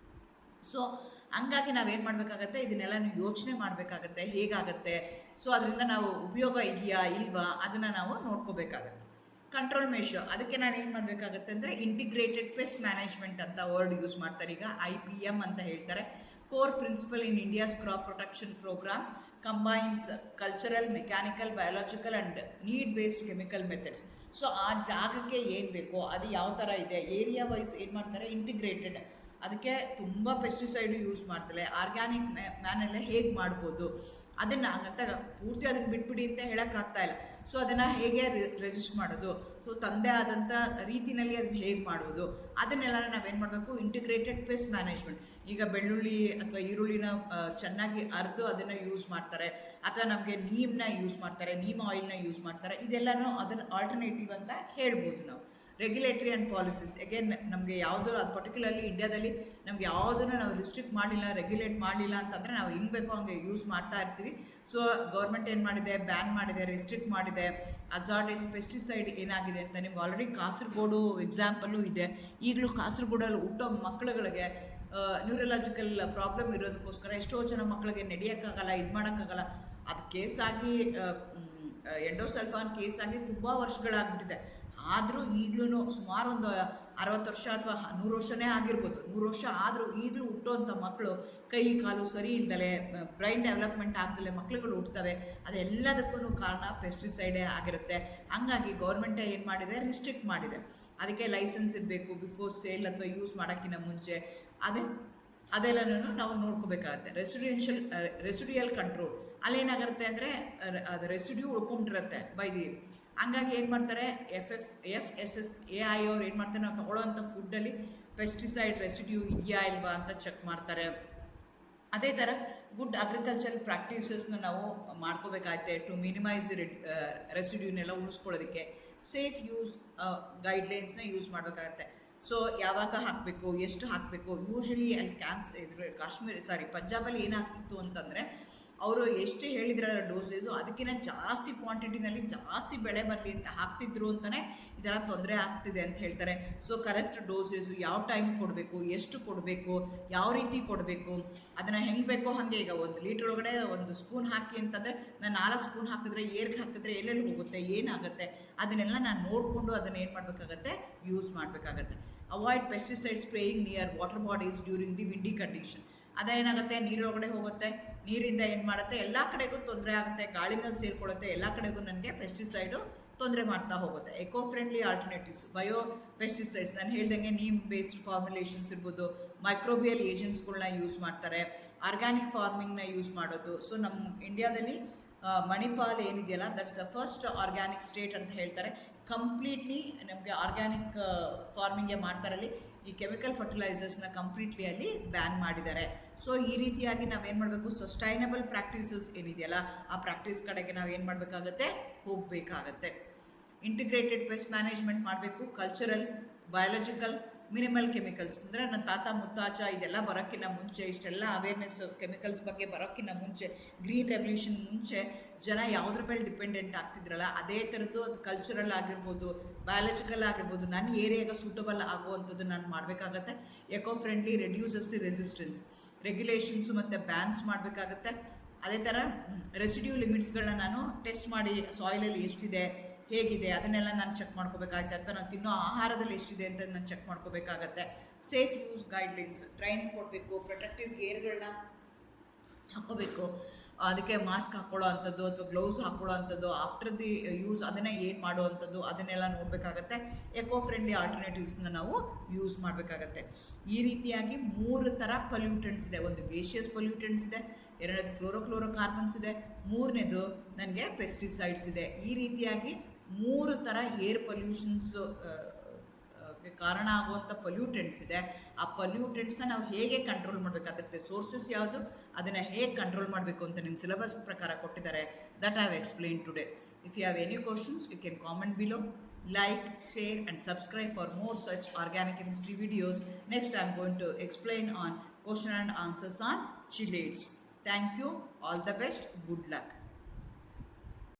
ಸೊ ಹಂಗಾಗಿ ನಾವೇನು ಮಾಡಬೇಕಾಗತ್ತೆ, ಇದನ್ನೆಲ್ಲ ಯೋಚನೆ ಮಾಡಬೇಕಾಗತ್ತೆ ಹೇಗಾಗತ್ತೆ. ಸೊ ಅದರಿಂದ ನಾವು ಉಪಯೋಗ ಇದೆಯಾ ಇಲ್ವಾ ಅದನ್ನು ನಾವು ನೋಡ್ಕೋಬೇಕಾಗತ್ತೆ. ಕಂಟ್ರೋಲ್ ಮೆಷರ್, ಅದಕ್ಕೆ ನಾನು ಏನು ಮಾಡಬೇಕಾಗತ್ತೆ ಅಂದರೆ ಇಂಟಿಗ್ರೇಟೆಡ್ ಪೆಸ್ಟ್ ಮ್ಯಾನೇಜ್ಮೆಂಟ್ ಅಂತ ವರ್ಡ್ ಯೂಸ್ ಮಾಡ್ತಾರೆ. ಈಗ IPM ಅಂತ ಹೇಳ್ತಾರೆ. Core principle in India's crop protection programmes combines cultural, mechanical, biological and need based chemical methods. So ಆ ಜಾಗಕ್ಕೆ ಏನು ಬೇಕೋ ಅದು ಯಾವ ಥರ ಇದೆ, ಏರಿಯಾ ವೈಸ್ ಏನು ಮಾಡ್ತಾರೆ, ಇಂಟಿಗ್ರೇಟೆಡ್. ಅದಕ್ಕೆ ತುಂಬ ಪೆಸ್ಟಿಸೈಡು ಯೂಸ್ ಮಾಡ್ತಾರೆ. ಆರ್ಗ್ಯಾನಿಕ್ ಮ್ಯಾನಲ್ಲೇ ಹೇಗೆ ಮಾಡ್ಬೋದು ಅದನ್ನು ಹಂಗಂತ ಪೂರ್ತಿ ಅದನ್ನು ಬಿಟ್ಬಿಡಿ ಅಂತ ಹೇಳೋಕ್ಕಾಗ್ತಾ ಇಲ್ಲ. ಸೊ ಅದನ್ನು ಹೇಗೆ ರೆಸಿಸ್ಟ್ ಮಾಡೋದು, ಸೊ ತಂದೆ ಆದಂಥ ರೀತಿಯಲ್ಲಿ ಅದನ್ನು ಹೇಗೆ ಮಾಡೋದು, ಅದನ್ನೆಲ್ಲ ನಾವೇನು ಮಾಡಬೇಕು, ಇಂಟಿಗ್ರೇಟೆಡ್ ಪೆಸ್ಟ್ ಮ್ಯಾನೇಜ್ಮೆಂಟ್. ಈಗ ಬೆಳ್ಳುಳ್ಳಿ ಅಥವಾ ಈರುಳ್ಳಿನ ಚೆನ್ನಾಗಿ ಅರೆದು ಅದನ್ನು ಯೂಸ್ ಮಾಡ್ತಾರೆ, ಅಥವಾ ನಮಗೆ ನೀಮನ್ನ ಯೂಸ್ ಮಾಡ್ತಾರೆ, ನೀಮ್ ಆಯಿಲ್ನ ಯೂಸ್ ಮಾಡ್ತಾರೆ. ಇದೆಲ್ಲನೂ ಅದನ್ನು ಆಲ್ಟರ್ನೇಟಿವ್ ಅಂತ ಹೇಳ್ಬೋದು ನಾವು. ರೆಗ್ಯುಲೇಟರಿ ಆ್ಯಂಡ್ ಪಾಲಿಸೀಸ್, ಅಗೇನ್ ನಮಗೆ ಯಾವುದೋ ಅದು ಪರ್ಟಿಕ್ಯುಲರ್ಲಿ ಇಂಡಿಯಾದಲ್ಲಿ ನಮ್ಗೆ ಯಾವುದನ್ನು ನಾವು ರಿಸ್ಟ್ರಿಕ್ಟ್ ಮಾಡಲಿಲ್ಲ, ರೆಗ್ಯುಲೇಟ್ ಮಾಡಲಿಲ್ಲ ಅಂತಂದರೆ ನಾವು ಹೆಂಗೆ ಬೇಕೋ ಹಂಗೆ ಯೂಸ್ ಮಾಡ್ತಾ ಇರ್ತೀವಿ. ಸೊ ಗೌರ್ಮೆಂಟ್ ಏನು ಮಾಡಿದೆ, ಬ್ಯಾನ್ ಮಾಡಿದೆ, ರೆಸ್ಟ್ರಿಕ್ಟ್ ಮಾಡಿದೆ. ಅಜಾರ್ಡೈಸ್ ಪೆಸ್ಟಿಸೈಡ್ ಏನಾಗಿದೆ ಅಂತ ನಿಮ್ಗೆ ಆಲ್ರೆಡಿ ಕಾಸರಗೋಡು ಎಕ್ಸಾಂಪಲು ಇದೆ. ಈಗಲೂ ಕಾಸರಗೋಡಲ್ಲಿ ಹುಟ್ಟೋ ಮಕ್ಕಳುಗಳಿಗೆ ನ್ಯೂರಲಾಜಿಕಲ್ ಪ್ರಾಬ್ಲಮ್ ಇರೋದಕ್ಕೋಸ್ಕರ ಎಷ್ಟೋ ಜನ ಮಕ್ಕಳಿಗೆ ನಡೆಯೋಕ್ಕಾಗಲ್ಲ, ಇದು ಮಾಡೋಕ್ಕಾಗಲ್ಲ. ಅದು ಕೇಸಾಗಿ ಎಂಡೋಸಲ್ಫಾನ್ ಕೇಸಾಗಿ ತುಂಬ ವರ್ಷಗಳಾಗ್ಬಿಟ್ಟಿದೆ. ಆದರೂ ಈಗಲೂ ಸುಮಾರು ಒಂದು 60 ವರ್ಷ ಅಥವಾ 100 ವರ್ಷನೇ ಆಗಿರ್ಬೋದು, 100 ವರ್ಷ ಆದರೂ ಈಗಲೂ ಹುಟ್ಟೋಂಥ ಮಕ್ಕಳು ಕೈ ಕಾಲು ಸರಿ ಇಲ್ದಲೆ, ಬ್ರೈನ್ ಡೆವಲಪ್ಮೆಂಟ್ ಆಗ್ದಲೆ ಮಕ್ಕಳುಗಳು ಹುಟ್ಟುತ್ತವೆ. ಅದೆಲ್ಲದಕ್ಕೂ ಕಾರಣ ಪೆಸ್ಟಿಸೈಡೇ ಆಗಿರುತ್ತೆ. ಹಂಗಾಗಿ ಗೌರ್ಮೆಂಟೇ ಏನು ಮಾಡಿದೆ, ರಿಸ್ಟ್ರಿಕ್ಟ್ ಮಾಡಿದೆ. ಅದಕ್ಕೆ ಲೈಸೆನ್ಸ್ ಇರಬೇಕು ಬಿಫೋರ್ ಸೇಲ್ ಅಥವಾ ಯೂಸ್ ಮಾಡೋಕ್ಕಿಂತ ಮುಂಚೆ. ಅದೆಲ್ಲನೂ ನಾವು ನೋಡ್ಕೋಬೇಕಾಗತ್ತೆ. ರೆಸಿಡ್ಯೂಯಲ್ ಕಂಟ್ರೋಲ್, ಅಲ್ಲೇನಾಗಿರುತ್ತೆ ಅಂದರೆ ಅದು ರೆಸಿಡ್ಯೂ ಉಳ್ಕೊಂಡಿರುತ್ತೆ ಬೈದಿ. ಹಂಗಾಗಿ ಏನು ಮಾಡ್ತಾರೆ, FSSAI ಅವ್ರು ಏನು ಮಾಡ್ತಾರೆ, ನಾವು ತೊಗೊಳ್ಳೋವಂಥ ಫುಡ್ಡಲ್ಲಿ ಪೆಸ್ಟಿಸೈಡ್ ರೆಸಿಡ್ಯೂ ಇದೆಯಾ ಇಲ್ವಾ ಅಂತ ಚೆಕ್ ಮಾಡ್ತಾರೆ. ಅದೇ ಥರ ಗುಡ್ ಅಗ್ರಿಕಲ್ಚರಲ್ ಪ್ರಾಕ್ಟೀಸಸ್ನ ನಾವು ಮಾಡ್ಕೋಬೇಕಾಗತ್ತೆ ಟು ಮಿನಿಮೈಸ್ ರೆಸಿಡ್ಯೂನೆಲ್ಲ ಉಳಿಸ್ಕೊಳ್ಳೋದಕ್ಕೆ. ಸೇಫ್ ಯೂಸ್ ಗೈಡ್ಲೈನ್ಸ್ನ ಯೂಸ್ ಮಾಡಬೇಕಾಗತ್ತೆ. ಸೊ ಯಾವಾಗ ಹಾಕಬೇಕು, ಎಷ್ಟು ಹಾಕಬೇಕು. ಯೂಶಲಿ ಅಲ್ಲಿ ಪಂಜಾಬಲ್ಲಿ ಏನಾಗ್ತಿತ್ತು ಅಂತಂದರೆ ಅವರು ಎಷ್ಟು ಹೇಳಿದ್ರಲ್ಲ ಡೋಸೇಜು, ಅದಕ್ಕಿಂತ ಜಾಸ್ತಿ ಕ್ವಾಂಟಿಟಿನಲ್ಲಿ ಜಾಸ್ತಿ ಬೆಳೆ ಬರಲಿ ಅಂತ ಹಾಕ್ತಿದ್ರು ಅಂತಲೇ ಇದೆಲ್ಲ ತೊಂದರೆ ಆಗ್ತಿದೆ ಅಂತ ಹೇಳ್ತಾರೆ. ಸೊ ಕರೆಕ್ಟ್ ಡೋಸೇಜು ಯಾವ ಟೈಮಿಗೆ ಕೊಡಬೇಕು, ಎಷ್ಟು ಕೊಡಬೇಕು, ಯಾವ ರೀತಿ ಕೊಡಬೇಕು, ಅದನ್ನು ಹೆಂಗೆ ಬೇಕೋ ಹಾಗೆ. ಈಗ 1 ಲೀಟ್ರ್ ಒಳಗಡೆ 1 ಸ್ಪೂನ್ ಹಾಕಿ ಅಂತಂದರೆ ನಾನು 4 ಸ್ಪೂನ್ ಹಾಕಿದ್ರೆ ಏರ್ಗೆ ಹಾಕಿದ್ರೆ ಎಲ್ಲೆಲ್ಲಿ ಹೋಗುತ್ತೆ, ಏನಾಗುತ್ತೆ, ಅದನ್ನೆಲ್ಲ ನಾನು ನೋಡಿಕೊಂಡು ಅದನ್ನು ಏನು ಮಾಡಬೇಕಾಗತ್ತೆ, ಯೂಸ್ ಮಾಡಬೇಕಾಗತ್ತೆ. Avoid pesticide spraying near water bodies during the windy condition. ಅದೇನಾಗುತ್ತೆ, ನೀರೊಳಗಡೆ ಹೋಗುತ್ತೆ, ನೀರಿಂದ ಏನು ಮಾಡುತ್ತೆ, ಎಲ್ಲ ಕಡೆಗೂ ತೊಂದರೆ ಆಗುತ್ತೆ, ಗಾಳಿನಲ್ಲಿ ಸೇರಿಕೊಳ್ಳುತ್ತೆ, ಎಲ್ಲ ಕಡೆಗೂ ನನಗೆ ಪೆಸ್ಟಿಸೈಡು ತೊಂದರೆ ಮಾಡ್ತಾ ಹೋಗುತ್ತೆ. Eco friendly alternatives, bio pesticides ನಾನು ಹೇಳ್ದಂಗೆ ನೀಮ್ ಬೇಸ್ಡ್ ಫಾರ್ಮುಲೇಷನ್ಸ್ ಇರ್ಬೋದು, ಮೈಕ್ರೋಬಿಯಲ್ ಏಜೆಂಟ್ಸ್ಗಳನ್ನ ಯೂಸ್ ಮಾಡ್ತಾರೆ, ಆರ್ಗ್ಯಾನಿಕ್ ಫಾರ್ಮಿಂಗ್ನ ಯೂಸ್ ಮಾಡೋದು. ಸೊ ನಮ್ಮ ಇಂಡಿಯಾದಲ್ಲಿ ಮಣಿಪಾಲ್ ಏನಿದೆಯಲ್ಲ, that's the first organic state ಅಂತ ಹೇಳ್ತಾರೆ. ಕಂಪ್ಲೀಟ್ಲಿ ನಮಗೆ ಆರ್ಗ್ಯಾನಿಕ್ ಫಾರ್ಮಿಂಗ್ಗೆ ಮಾಡ್ತಾರಲ್ಲಿ ಈ ಕೆಮಿಕಲ್ ಫರ್ಟಿಲೈಸರ್ಸ್ನ ಕಂಪ್ಲೀಟ್ಲಿ ಅಲ್ಲಿ ಬ್ಯಾನ್ ಮಾಡಿದ್ದಾರೆ. ಸೊ ಈ ರೀತಿಯಾಗಿ ನಾವೇನು ಮಾಡಬೇಕು, ಸಸ್ಟೈನಬಲ್ ಪ್ರಾಕ್ಟೀಸಸ್ ಏನಿದೆಯಲ್ಲ ಆ ಪ್ರಾಕ್ಟೀಸ್ ಕಡೆಗೆ ನಾವೇನು ಮಾಡಬೇಕಾಗತ್ತೆ, ಹೋಗಬೇಕಾಗತ್ತೆ. ಇಂಟಿಗ್ರೇಟೆಡ್ ಪೆಸ್ಟ್ ಮ್ಯಾನೇಜ್ಮೆಂಟ್ ಮಾಡಬೇಕು. ಕಲ್ಚರಲ್, ಬಯಾಲಜಿಕಲ್, ಮಿನಿಮಲ್ ಕೆಮಿಕಲ್ಸ್ ಅಂದರೆ ನನ್ನ ತಾತ ಮುತ್ತಾಚ ಇದೆಲ್ಲ ಬರೋಕ್ಕಿಂತ ಮುಂಚೆ, ಇಷ್ಟೆಲ್ಲ ಅವೇರ್ನೆಸ್ ಕೆಮಿಕಲ್ಸ್ ಬಗ್ಗೆ ಬರೋಕ್ಕಿಂತ ಮುಂಚೆ, ಗ್ರೀನ್ ರೆವಲ್ಯೂಷನ್ ಮುಂಚೆ ಜನ ಯಾವುದ್ರ ಮೇಲೆ ಡಿಪೆಂಡೆಂಟ್ ಆಗ್ತಿದ್ರಲ್ಲ ಅದೇ ಥರದ್ದು ಅದು ಕಲ್ಚರಲ್ ಆಗಿರ್ಬೋದು, ಬಯಾಲಜಿಕಲ್ ಆಗಿರ್ಬೋದು, ನನ್ನ ಏರಿಯಾಗೆ ಸೂಟಬಲ್ ಆಗುವಂಥದ್ದು ನಾನು ಮಾಡಬೇಕಾಗತ್ತೆ. Eco friendly, reduces the resistance, regulations ಮತ್ತು ಬ್ಯಾನ್ಸ್ ಮಾಡಬೇಕಾಗತ್ತೆ. ಅದೇ ಥರ ರೆಸಿಡ್ಯೂ ಲಿಮಿಟ್ಸ್ಗಳನ್ನ ನಾನು ಟೆಸ್ಟ್ ಮಾಡಿ ಸಾಯಿಲಲ್ಲಿ ಎಷ್ಟಿದೆ ಹೇಗಿದೆ ಅದನ್ನೆಲ್ಲ ನಾನು ಚೆಕ್ ಮಾಡ್ಕೋಬೇಕಾಗತ್ತೆ, ಅಥವಾ ನಾನು ತಿನ್ನೋ ಆಹಾರದಲ್ಲಿ ಎಷ್ಟಿದೆ ಅಂತ ನಾನು ಚೆಕ್ ಮಾಡ್ಕೋಬೇಕಾಗತ್ತೆ. ಸೇಫ್ ಯೂಸ್ ಗೈಡ್ಲೈನ್ಸ್, ಟ್ರೈನಿಂಗ್ ಕೊಡಬೇಕು, ಪ್ರೊಟೆಕ್ಟಿವ್ ಗೇರ್ಗಳನ್ನ ಹಾಕ್ಕೋಬೇಕು, ಅದಕ್ಕೆ ಮಾಸ್ಕ್ ಹಾಕ್ಕೊಳ್ಳೋ ಅಂಥದ್ದು ಅಥವಾ ಗ್ಲೌಸ್ ಹಾಕ್ಕೊಳ್ಳೋ ಅಂಥದ್ದು, ಆಫ್ಟರ್ ದಿ ಯೂಸ್ ಅದನ್ನೇ ಏನು ಮಾಡೋ ಅಂಥದ್ದು ಅದನ್ನೆಲ್ಲ ನೋಡಬೇಕಾಗತ್ತೆ. ಎಕೋ ಫ್ರೆಂಡ್ಲಿ ಆಲ್ಟರ್ನೇಟಿವ್ಸ್ನ ನಾವು ಯೂಸ್ ಮಾಡಬೇಕಾಗತ್ತೆ. ಈ ರೀತಿಯಾಗಿ 3 ಥರ ಪೊಲ್ಯೂಟೆಂಟ್ಸ್ ಇದೆ. ಒಂದು ಗೇಷಿಯಸ್ ಪೊಲ್ಯೂಟೆಂಟ್ಸ್ ಇದೆ, ಎರಡನೇದು ಫ್ಲೋರೋಕ್ಲೋರೋಕಾರ್ಬನ್ಸ್ ಇದೆ, ಮೂರನೇದು ನನಗೆ ಪೆಸ್ಟಿಸೈಡ್ಸ್ ಇದೆ. ಈ ರೀತಿಯಾಗಿ 3 ಥರ ಏರ್ ಪೊಲ್ಯೂಷನ್ಸ್ ಕಾರಣ ಆಗುವಂಥ ಪೊಲ್ಯೂಟೆಂಟ್ಸ್ ಇದೆ. ಆ ಪೊಲ್ಯೂಟೆಂಟ್ಸ್ನ ನಾವು ಹೇಗೆ ಕಂಟ್ರೋಲ್ ಮಾಡಬೇಕಾಗುತ್ತೆ, ಸೋರ್ಸಸ್ ಯಾವುದು, ಅದನ್ನು ಹೇಗೆ ಕಂಟ್ರೋಲ್ ಮಾಡಬೇಕು ಅಂತ ನಿಮ್ಮ ಸಿಲೆಬಸ್ ಪ್ರಕಾರ ಕೊಟ್ಟಿದ್ದಾರೆ. That I have explain today. If you have any questions you can comment below. Like, share and subscribe for more such organic chemistry videos. Next I am going to explain on question and answers on chelates. Thank you. All the best. Good luck.